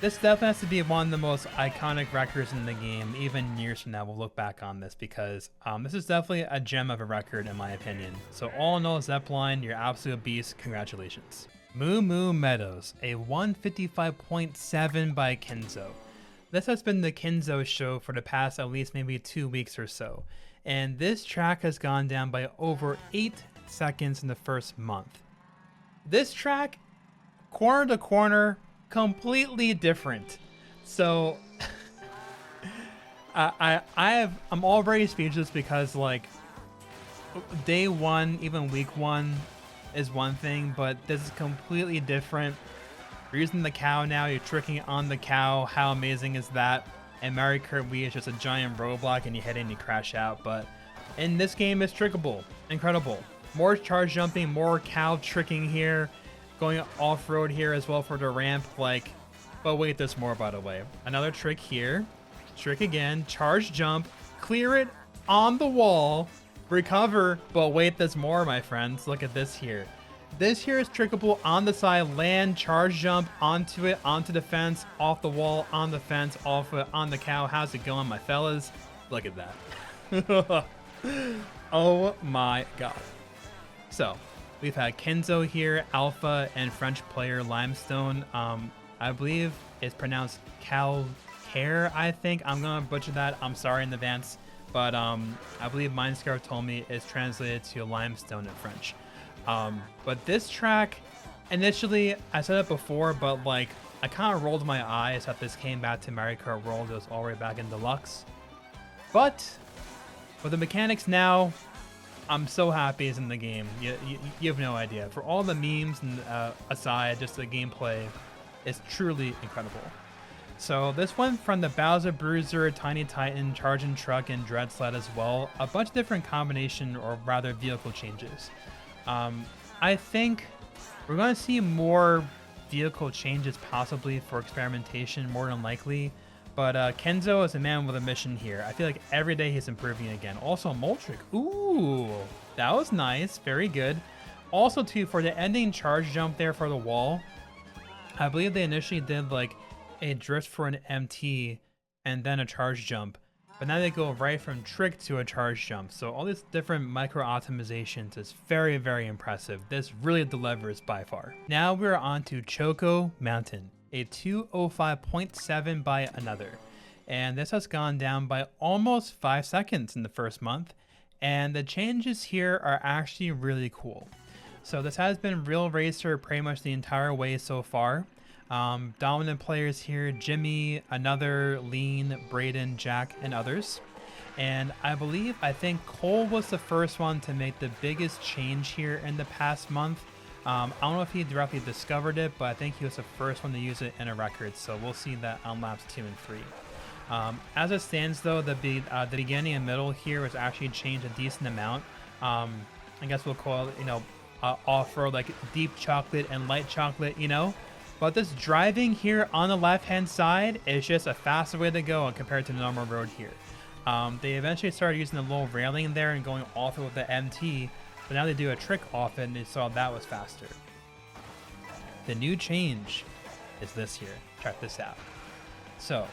[SPEAKER 1] This definitely has to be one of the most iconic records in the game. Even years from now, we'll look back on this because this is definitely a gem of a record in my opinion. So all in all, Zeppelin, you're absolute beast. Congratulations. Moo Moo Meadows, a 155.7 by Kenzo. This has been the Kenzo show for the past at least maybe 2 weeks or so, and this track has gone down by over 8 seconds in the first month. This track, corner to corner, completely different. So I'm already speechless because day 1, even week 1 is one thing, but this is completely different. You're using the cow now, you're tricking on the cow. How amazing is that? And Mario Kart Wii is just a giant roadblock and you hit it and you crash out. But in this game, it's trickable. Incredible. More charge jumping, more cow tricking here. Going off-road here as well for the ramp. Like, but wait, there's more, by the way. Another trick here. Trick again. Charge jump. Clear it on the wall. Recover. But wait, there's more, my friends. Look at this here. This here is trickable on the side. Land, charge jump onto it, onto the fence, off the wall, on the fence, off it, on the cow. How's it going, my fellas? Look at that. Oh my god. So, we've had Kenzo here, Alpha, and French player Limestone. I believe it's pronounced Calcaire, I think. I'm gonna butcher that. I'm sorry in advance. But I believe Mindscarf told me it's translated to limestone in French. But this track, initially, I said it before, but like, I kind of rolled my eyes that this came back to Mario Kart World. It was all the way back in Deluxe. But with the mechanics now, I'm so happy it's in the game. You have no idea. For all the memes and aside, just the gameplay is truly incredible. So this one from the Bowser Bruiser, Tiny Titan, Charging Truck, and Dread Sled as well. A bunch of different combination, or rather vehicle changes. I think we're going to see more vehicle changes possibly for experimentation, more than likely. But Kenzo is a man with a mission here. I feel like every day he's improving again. Also, Moltrick. Ooh, that was nice. Very good. Also, too, for the ending charge jump there for the wall, I believe they initially did like a drift for an MT and then a charge jump. But now they go right from trick to a charge jump. So all these different micro optimizations is very, very impressive. This really delivers by far. Now we're on to Choco Mountain, a 205.7 by another. And this has gone down by almost 5 seconds in the first month. And the changes here are actually really cool. So this has been Real Racer pretty much the entire way so far. Dominant players here, Jimmy, Another, Lean, Braden, Jack, and others. And I think Cole was the first one to make the biggest change here in the past month. I don't know if he directly discovered it, but I think he was the first one to use it in a record. So we'll see that on laps 2 and 3. As it stands though, the beginning and middle here was actually changed a decent amount. I guess we'll call it, off-road, like deep chocolate and light chocolate, But this driving here on the left-hand side is just a faster way to go compared to the normal road here. They eventually started using the little railing there and going off it with the MT, but now they do a trick off it and they saw that was faster. The new change is this here. Check this out. So,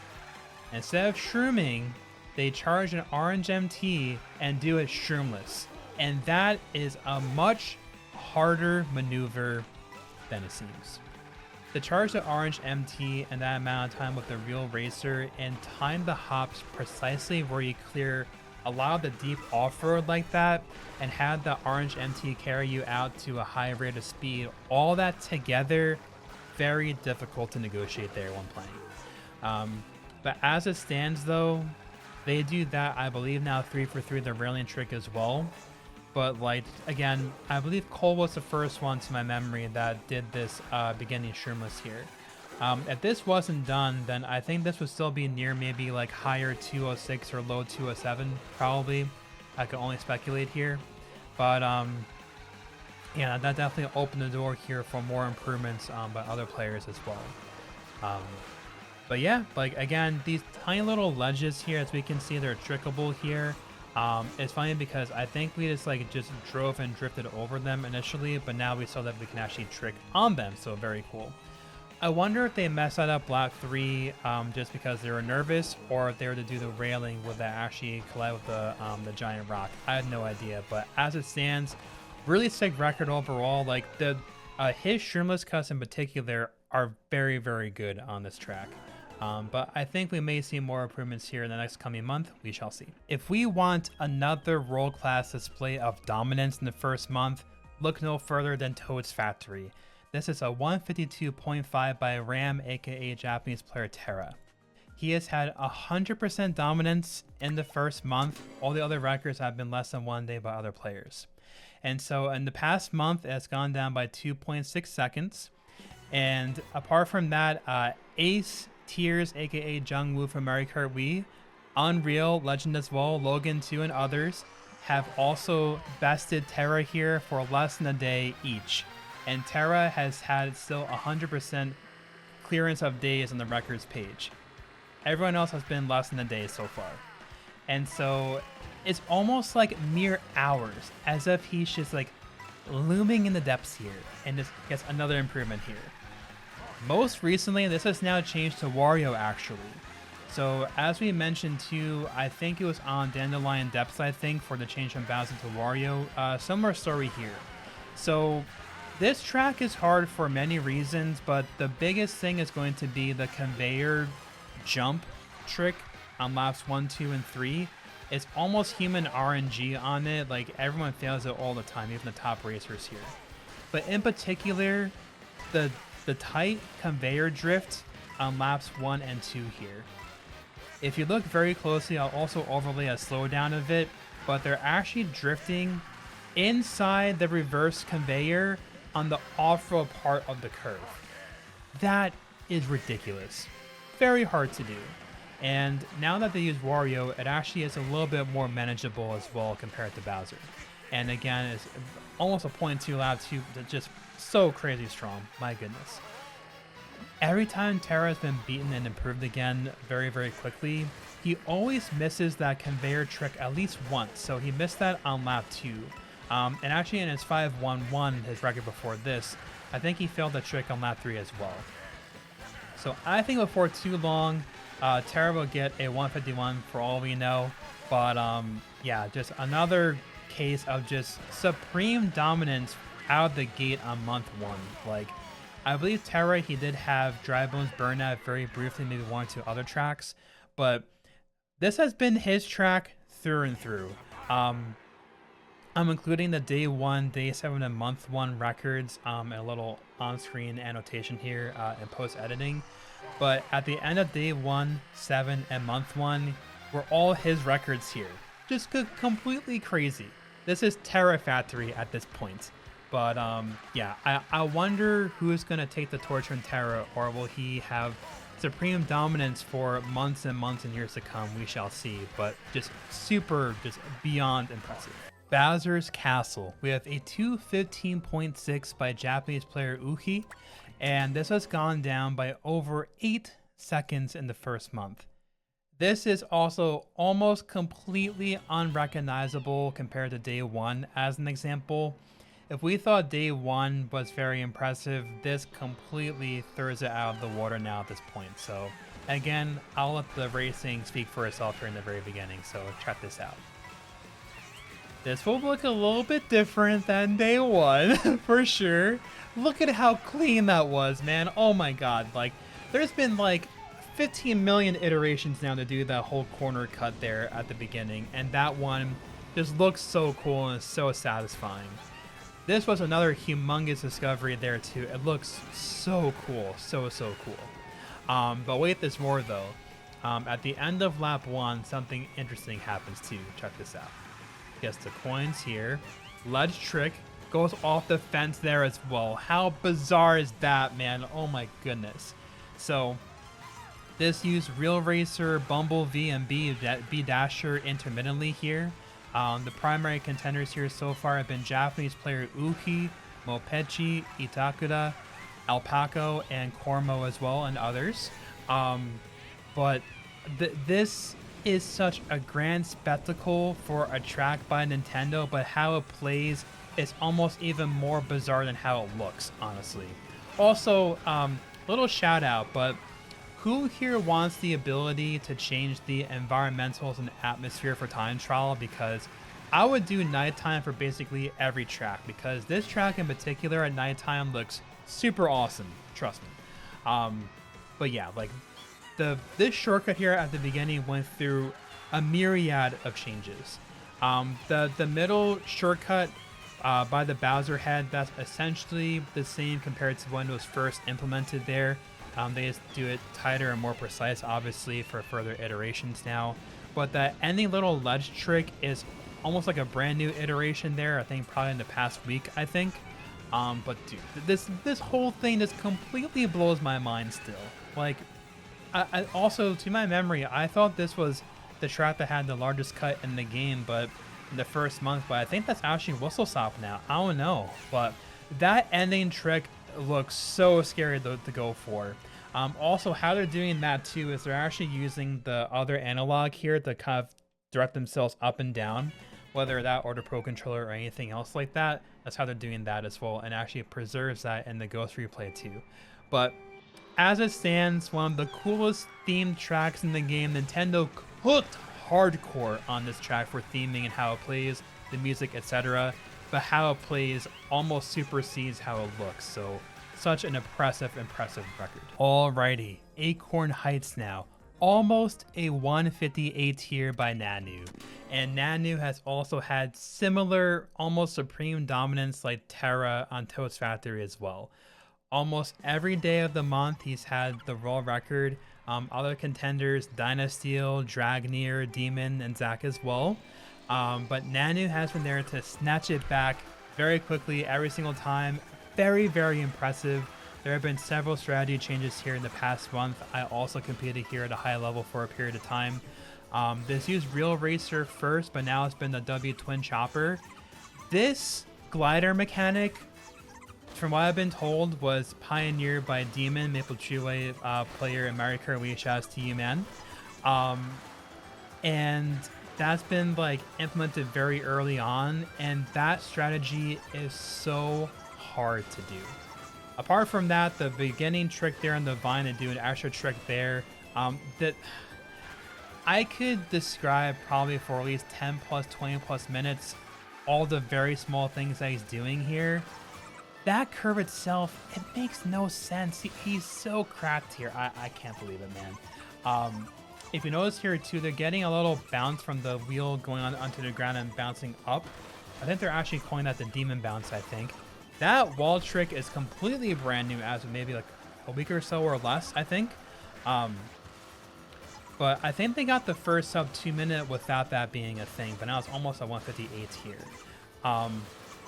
[SPEAKER 1] instead of shrooming, they charge an orange MT and do it shroomless. And that is a much harder maneuver than it seems. To charge the orange MT and that amount of time with the Real Racer and time the hops precisely where you clear a lot of the deep off-road like that and have the orange MT carry you out to a high rate of speed, all that together, very difficult to negotiate there when playing. But as it stands though, they do that, I believe now 3 for 3 the railing trick as well. But like, again, I believe Cole was the first one to my memory that did this beginning shroomless here. If this wasn't done, then I think this would still be near maybe like higher 206 or low 207, probably. I could only speculate here. But yeah, that definitely opened the door here for more improvements by other players as well. But yeah, like again, these tiny little ledges here, as we can see, they're trickable here. It's funny because I think we just drove and drifted over them initially, but now we saw that we can actually trick on them, so very cool. I wonder if they messed that up lap 3 just because they were nervous, or if they were to do the railing would that actually collide with the giant rock. I had no idea, but as it stands, really sick record overall. Like his shroomless cuts in particular are very, very good on this track. But I think we may see more improvements here in the next coming month. We shall see. If we want another world-class display of dominance in the first month, look no further than Toad's Factory. This is a 152.5 by Ram, aka Japanese player Terra. He has had 100% dominance in the first month. All the other records have been less than 1 day by other players. And so in the past month, it has gone down by 2.6 seconds. And apart from that, Ace, Tears, aka Jungwoo from Mario Kart Wii, Unreal, Legend as well, Logan 2, and others have also bested Terra here for less than a day each. And Terra has had still 100% clearance of days on the records page. Everyone else has been less than a day so far. And so it's almost like mere hours, as if he's just like looming in the depths here, and just gets another improvement here. Most recently, this has now changed to Wario actually. So as we mentioned too, I think it was on Dandelion Depths, I think, for the change from Bowser to Wario. Similar story here. So this track is hard for many reasons, but the biggest thing is going to be the conveyor jump trick on laps 1, 2, and 3. It's almost human RNG on it. Like, everyone fails it all the time, even the top racers here. But in particular, the tight conveyor drift on laps 1 and 2 here. If you look very closely, I'll also overlay a slowdown of it, but they're actually drifting inside the reverse conveyor on the off-road part of the curve. That is ridiculous. Very hard to do. And now that they use Wario, it actually is a little bit more manageable as well compared to Bowser. And again, it's almost a 0.2 lap 2, just so crazy strong. My goodness. Every time Terra has been beaten and improved again very, very quickly, he always misses that conveyor trick at least once. So he missed that on lap 2. And actually in his 5-1-1, his record before this, I think he failed the trick on lap 3 as well. So I think before too long, Terra will get a 151 for all we know. But yeah, just another case of just supreme dominance out of the gate on month 1. Like, I believe Terra, he did have Bones Burnout very briefly, maybe 1 or 2 other tracks, but this has been his track through and through. I'm including the day 1, day 7, and month 1 records, and a little on-screen annotation here in post-editing. But at the end of day 1, 7, and month 1 were all his records here. Just completely crazy. This is Terra Factory at this point. But yeah, I wonder who's going to take the torch from Terra, or will he have supreme dominance for months and months and years to come? We shall see, but just beyond impressive. Bowser's Castle. We have a 215.6 by Japanese player Uhi, and this has gone down by over 8 seconds in the first month. This is also almost completely unrecognizable compared to day 1 as an example. If we thought day 1 was very impressive, this completely throws it out of the water now at this point. So again, I'll let the racing speak for itself here in the very beginning, so check this out. This will look a little bit different than day 1, for sure. Look at how clean that was, man. Oh my god, like, there's been like 15 million iterations now to do that whole corner cut there at the beginning, and that one just looks so cool and is so satisfying. This was another humongous discovery there too. It looks so cool, so cool. But wait, there's more though. At the end of lap 1, something interesting happens too. Check this out. Gets the coins here. Ledge trick goes off the fence there as well. How bizarre is that, man? Oh my goodness. So this used Real Racer, Bumblebee, and B Dasher intermittently here. The primary contenders here so far have been Japanese player Uhi, Mopechi, Itakura, Alpaco, and Cormo as well, and others. But this is such a grand spectacle for a track by Nintendo, but how it plays is almost even more bizarre than how it looks, honestly. Also, little shout out, but who here wants the ability to change the environmentals and atmosphere for time trial? Because I would do nighttime for basically every track, because this track in particular at nighttime looks super awesome, trust me. But yeah, like this shortcut here at the beginning went through a myriad of changes. The middle shortcut by the Bowser head, that's essentially the same compared to when it was first implemented there. They just do it tighter and more precise, obviously, for further iterations now. But that ending little ledge trick is almost like a brand new iteration there, I think probably in the past week, I think. But dude, this whole thing just completely blows my mind still. Like, I also, to my memory, I thought this was the track that had the largest cut in the game, but in the first month, but I think that's actually Whistlestop now. I don't know, but that ending trick looks so scary to go for. Also, how they're doing that too is they're actually using the other analog here to kind of direct themselves up and down, whether that or the Pro Controller or anything else like that. That's how they're doing that as well, and actually preserves that in the Ghost replay too. But as it stands, one of the coolest themed tracks in the game. Nintendo cooked hardcore on this track for theming and how it plays, the music, etc. But how it plays almost supersedes how it looks. So such an impressive record. Alrighty, Acorn Heights now. Almost a 158 tier by Nanu. And Nanu has also had similar, almost supreme dominance like Terra on Toad's Factory as well. Almost every day of the month he's had the world record. Other contenders, Dynasteel, Dragnir, Demon, and Zack as well. But Nanu has been there to snatch it back very quickly every single time. Very, very impressive. There have been several strategy changes here in the past month. I also competed here at a high level for a period of time. This used Real Racer first, but now it's been the W Twin Chopper. This glider mechanic, from what I've been told, was pioneered by Demon, Maple Treeway player in Mario Kart World. Shouts to you, man. And that's been like implemented very early on, and that strategy is so hard to do. Apart from that, the beginning trick there on the vine and do an extra trick there, that I could describe probably for at least 10 plus 20 plus minutes all the very small things that he's doing here. That curve itself, it makes no sense. He's so cracked here. I can't believe it, man. If you notice here too, they're getting a little bounce from the wheel going on onto the ground and bouncing up. I think they're actually calling that the demon bounce, I think. That wall trick is completely brand new as of maybe like a week or so or less, I think. But I think they got the first sub 2 minute without that being a thing, but now it's almost a 158 here.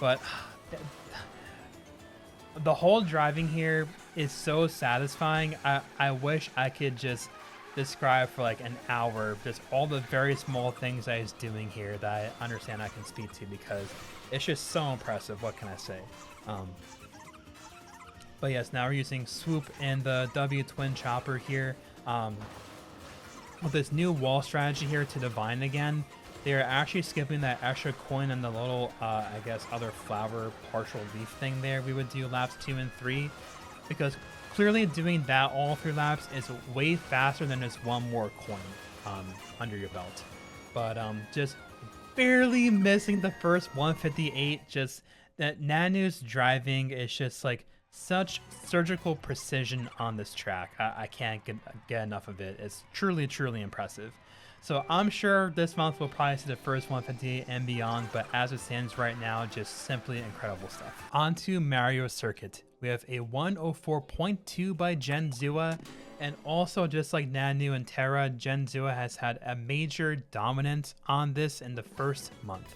[SPEAKER 1] But the whole driving here is so satisfying. I wish I could just describe for like an hour just all the very small things that he's doing here that I understand I can speak to, because it's just so impressive. What can I say? But yes, now we're using Swoop and the W Twin Chopper here. With this new wall strategy here to Divine again, they are actually skipping that extra coin and the little, I guess, other flower partial leaf thing there we would do laps 2 and 3, because clearly doing that all 3 laps is way faster than just one more coin under your belt. But just barely missing the first 158. Just that Nanu's driving is just like such surgical precision on this track. I can't get enough of it. It's truly, truly impressive. So I'm sure this month we'll probably see the first 158 and beyond, but as it stands right now, just simply incredible stuff. On to Mario Circuit. We have a 104.2 by Genzua, and also just like Nanu and Terra, Genzua has had a major dominance on this in the first month.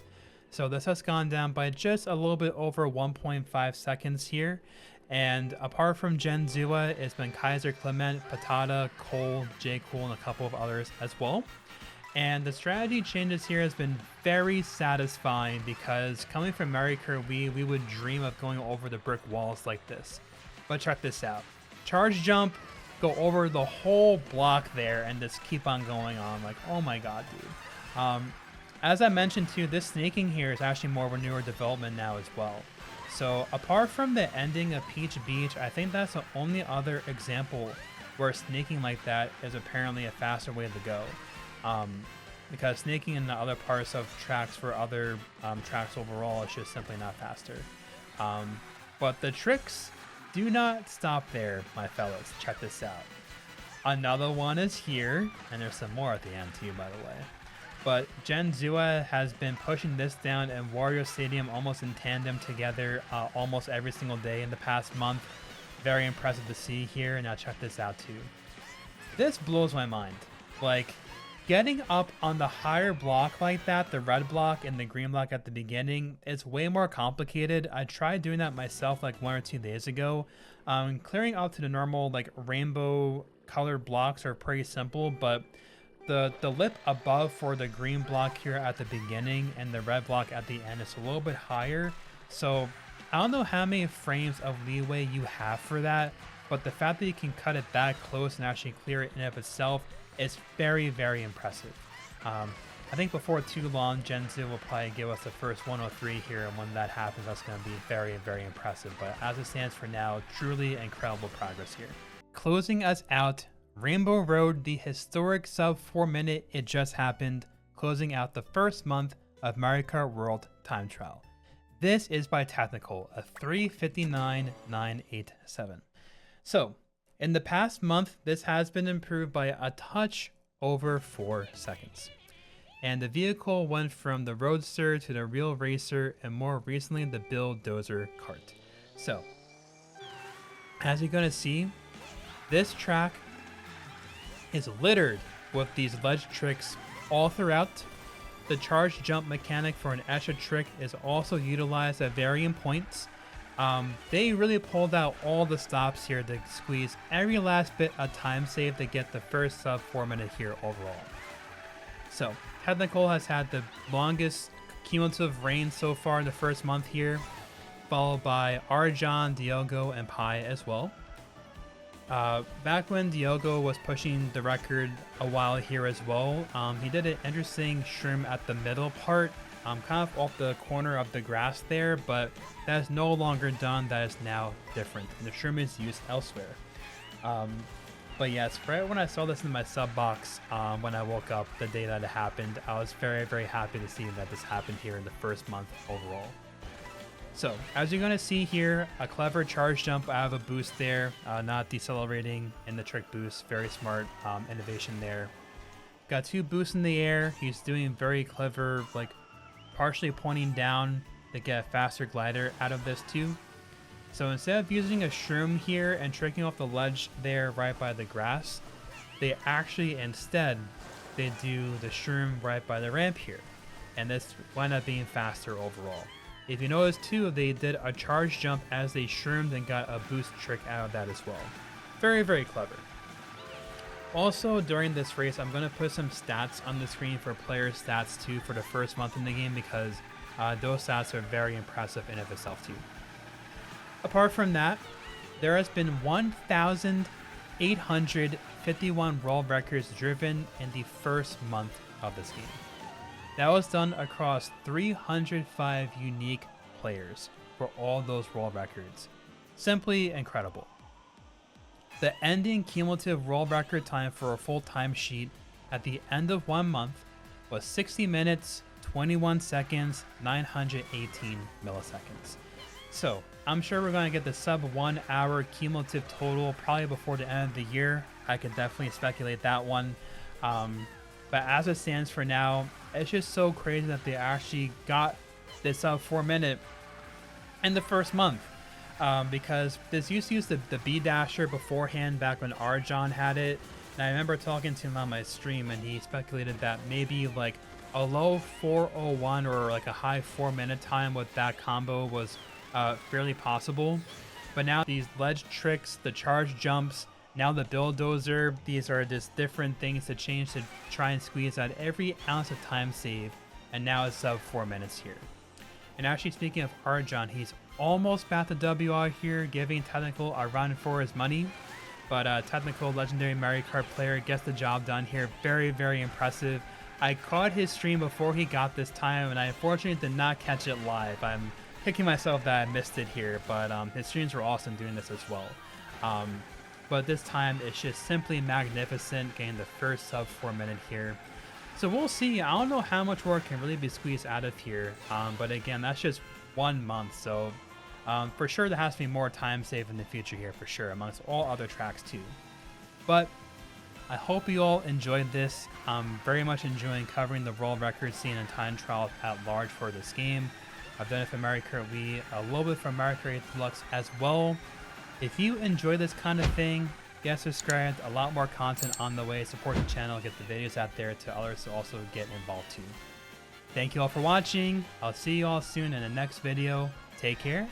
[SPEAKER 1] So this has gone down by just a little bit over 1.5 seconds here. And apart from Genzua, it's been Kaiser Clement, Patata, Cole, J. Cool, and a couple of others as well. And the strategy changes here has been very satisfying, because coming from Mario Kart Wii, we would dream of going over the brick walls like this. But check this out. Charge jump, go over the whole block there, and just keep on going on. Like, oh my god, dude. As I mentioned too, this snaking here is actually more of a newer development now as well. So apart from the ending of Peach Beach, I think that's the only other example where snaking like that is apparently a faster way to go. Because snaking in the other parts of tracks for other tracks overall is just simply not faster. But the tricks do not stop there, my fellas. Check this out. Another one is here, and there's some more at the end too, by the way. But Genzua has been pushing this down in Wario Stadium almost in tandem together almost every single day in the past month. Very impressive to see here. Now check this out too. This blows my mind. Like, Getting up on the higher block like that, the red block and the green block at the beginning, it's way more complicated. I tried doing that myself like 1 or 2 days ago. Clearing up to the normal like rainbow colored blocks are pretty simple, but the lip above for the green block here at the beginning and the red block at the end is a little bit higher. So I don't know how many frames of leeway you have for that, but the fact that you can cut it that close and actually clear it in and of itself is very, very impressive. I think before too long, Gen 2 will probably give us the first 103 here, and when that happens, that's going to be very, very impressive. But as it stands for now, truly incredible progress here. Closing us out, Rainbow Road, the historic sub 4 minute, it just happened, closing out the first month of Mario Kart World time trial. This is by Technical, a 3:59.987. So, in the past month, this has been improved by a touch over 4 seconds. And the vehicle went from the Roadster to the Real Racer and more recently the Bulldozer Kart. So, as you're going to see, this track is littered with these ledge tricks all throughout. The charge jump mechanic for an extra trick is also utilized at varying points. They really pulled out all the stops here to squeeze every last bit of time save to get the first sub 4 minute here overall. So, Technical has had the longest cumulative reign so far in the first month here, followed by Arjan, Diogo, and Pi as well. Back when Diogo was pushing the record a while here as well, he did an interesting shroom at the middle part, kind of off the corner of the grass there, but that is no longer done. That is now different, and the shroom is used elsewhere. But yes, right when I saw this in my sub box, when I woke up the day that it happened, I was very, very happy to see that this happened here in the first month overall. So, as you're going to see here, a clever charge jump out of a boost there, not decelerating in the trick boost. Very smart innovation there. Got 2 boosts in the air. He's doing very clever, like partially pointing down to get a faster glider out of this too. So instead of using a shroom here and tricking off the ledge there right by the grass, they actually instead, they do the shroom right by the ramp here. And this wound up being faster overall. If you notice too, they did a charge jump as they shroomed and got a boost trick out of that as well. Very, very clever. Also, during this race, I'm going to put some stats on the screen for player stats too for the first month in the game, because those stats are very impressive in and of itself too. Apart from that, there has been 1,851 world records driven in the first month of this game. That was done across 305 unique players for all those world records. Simply incredible. The ending cumulative world record time for a full time sheet at the end of 1 month was 60 minutes, 21 seconds, 918 milliseconds. So, I'm sure we're going to get the sub 1 hour cumulative total probably before the end of the year. I could definitely speculate that one. But as it stands for now, it's just so crazy that they actually got this sub 4 minute in the first month. Because this used to use the B Dasher beforehand back when Arjan had it. And I remember talking to him on my stream and he speculated that maybe like a low 4:01 or like a high 4 minute time with that combo was fairly possible. But now these ledge tricks, the charge jumps, now the bulldozer, these are just different things to change to try and squeeze out every ounce of time save, and now it's sub 4 minutes here. And actually, speaking of Arjan, he's almost back to WR here, giving Technical a run for his money. But Technical, legendary Mario Kart player, gets the job done here. Very, very impressive. I caught his stream before he got this time, and I unfortunately did not catch it live. I'm kicking myself that I missed it here, but his streams were awesome doing this as well. But this time, it's just simply magnificent, getting the first sub 4 minute here. So we'll see. I don't know how much work can really be squeezed out of here, but again, that's just 1 month, so for sure there has to be more time saved in the future here, for sure, amongst all other tracks too. But I hope you all enjoyed this. I'm very much enjoying covering the world record scene and time trials at large for this game. I've done it for Mario Kart Wii, a little bit for Mario Kart 8 Deluxe as well. If you enjoy this kind of thing, get subscribed, a lot more content on the way. Support the channel, get the videos out there to others to also get involved too. Thank you all for watching. I'll see you all soon in the next video. Take care.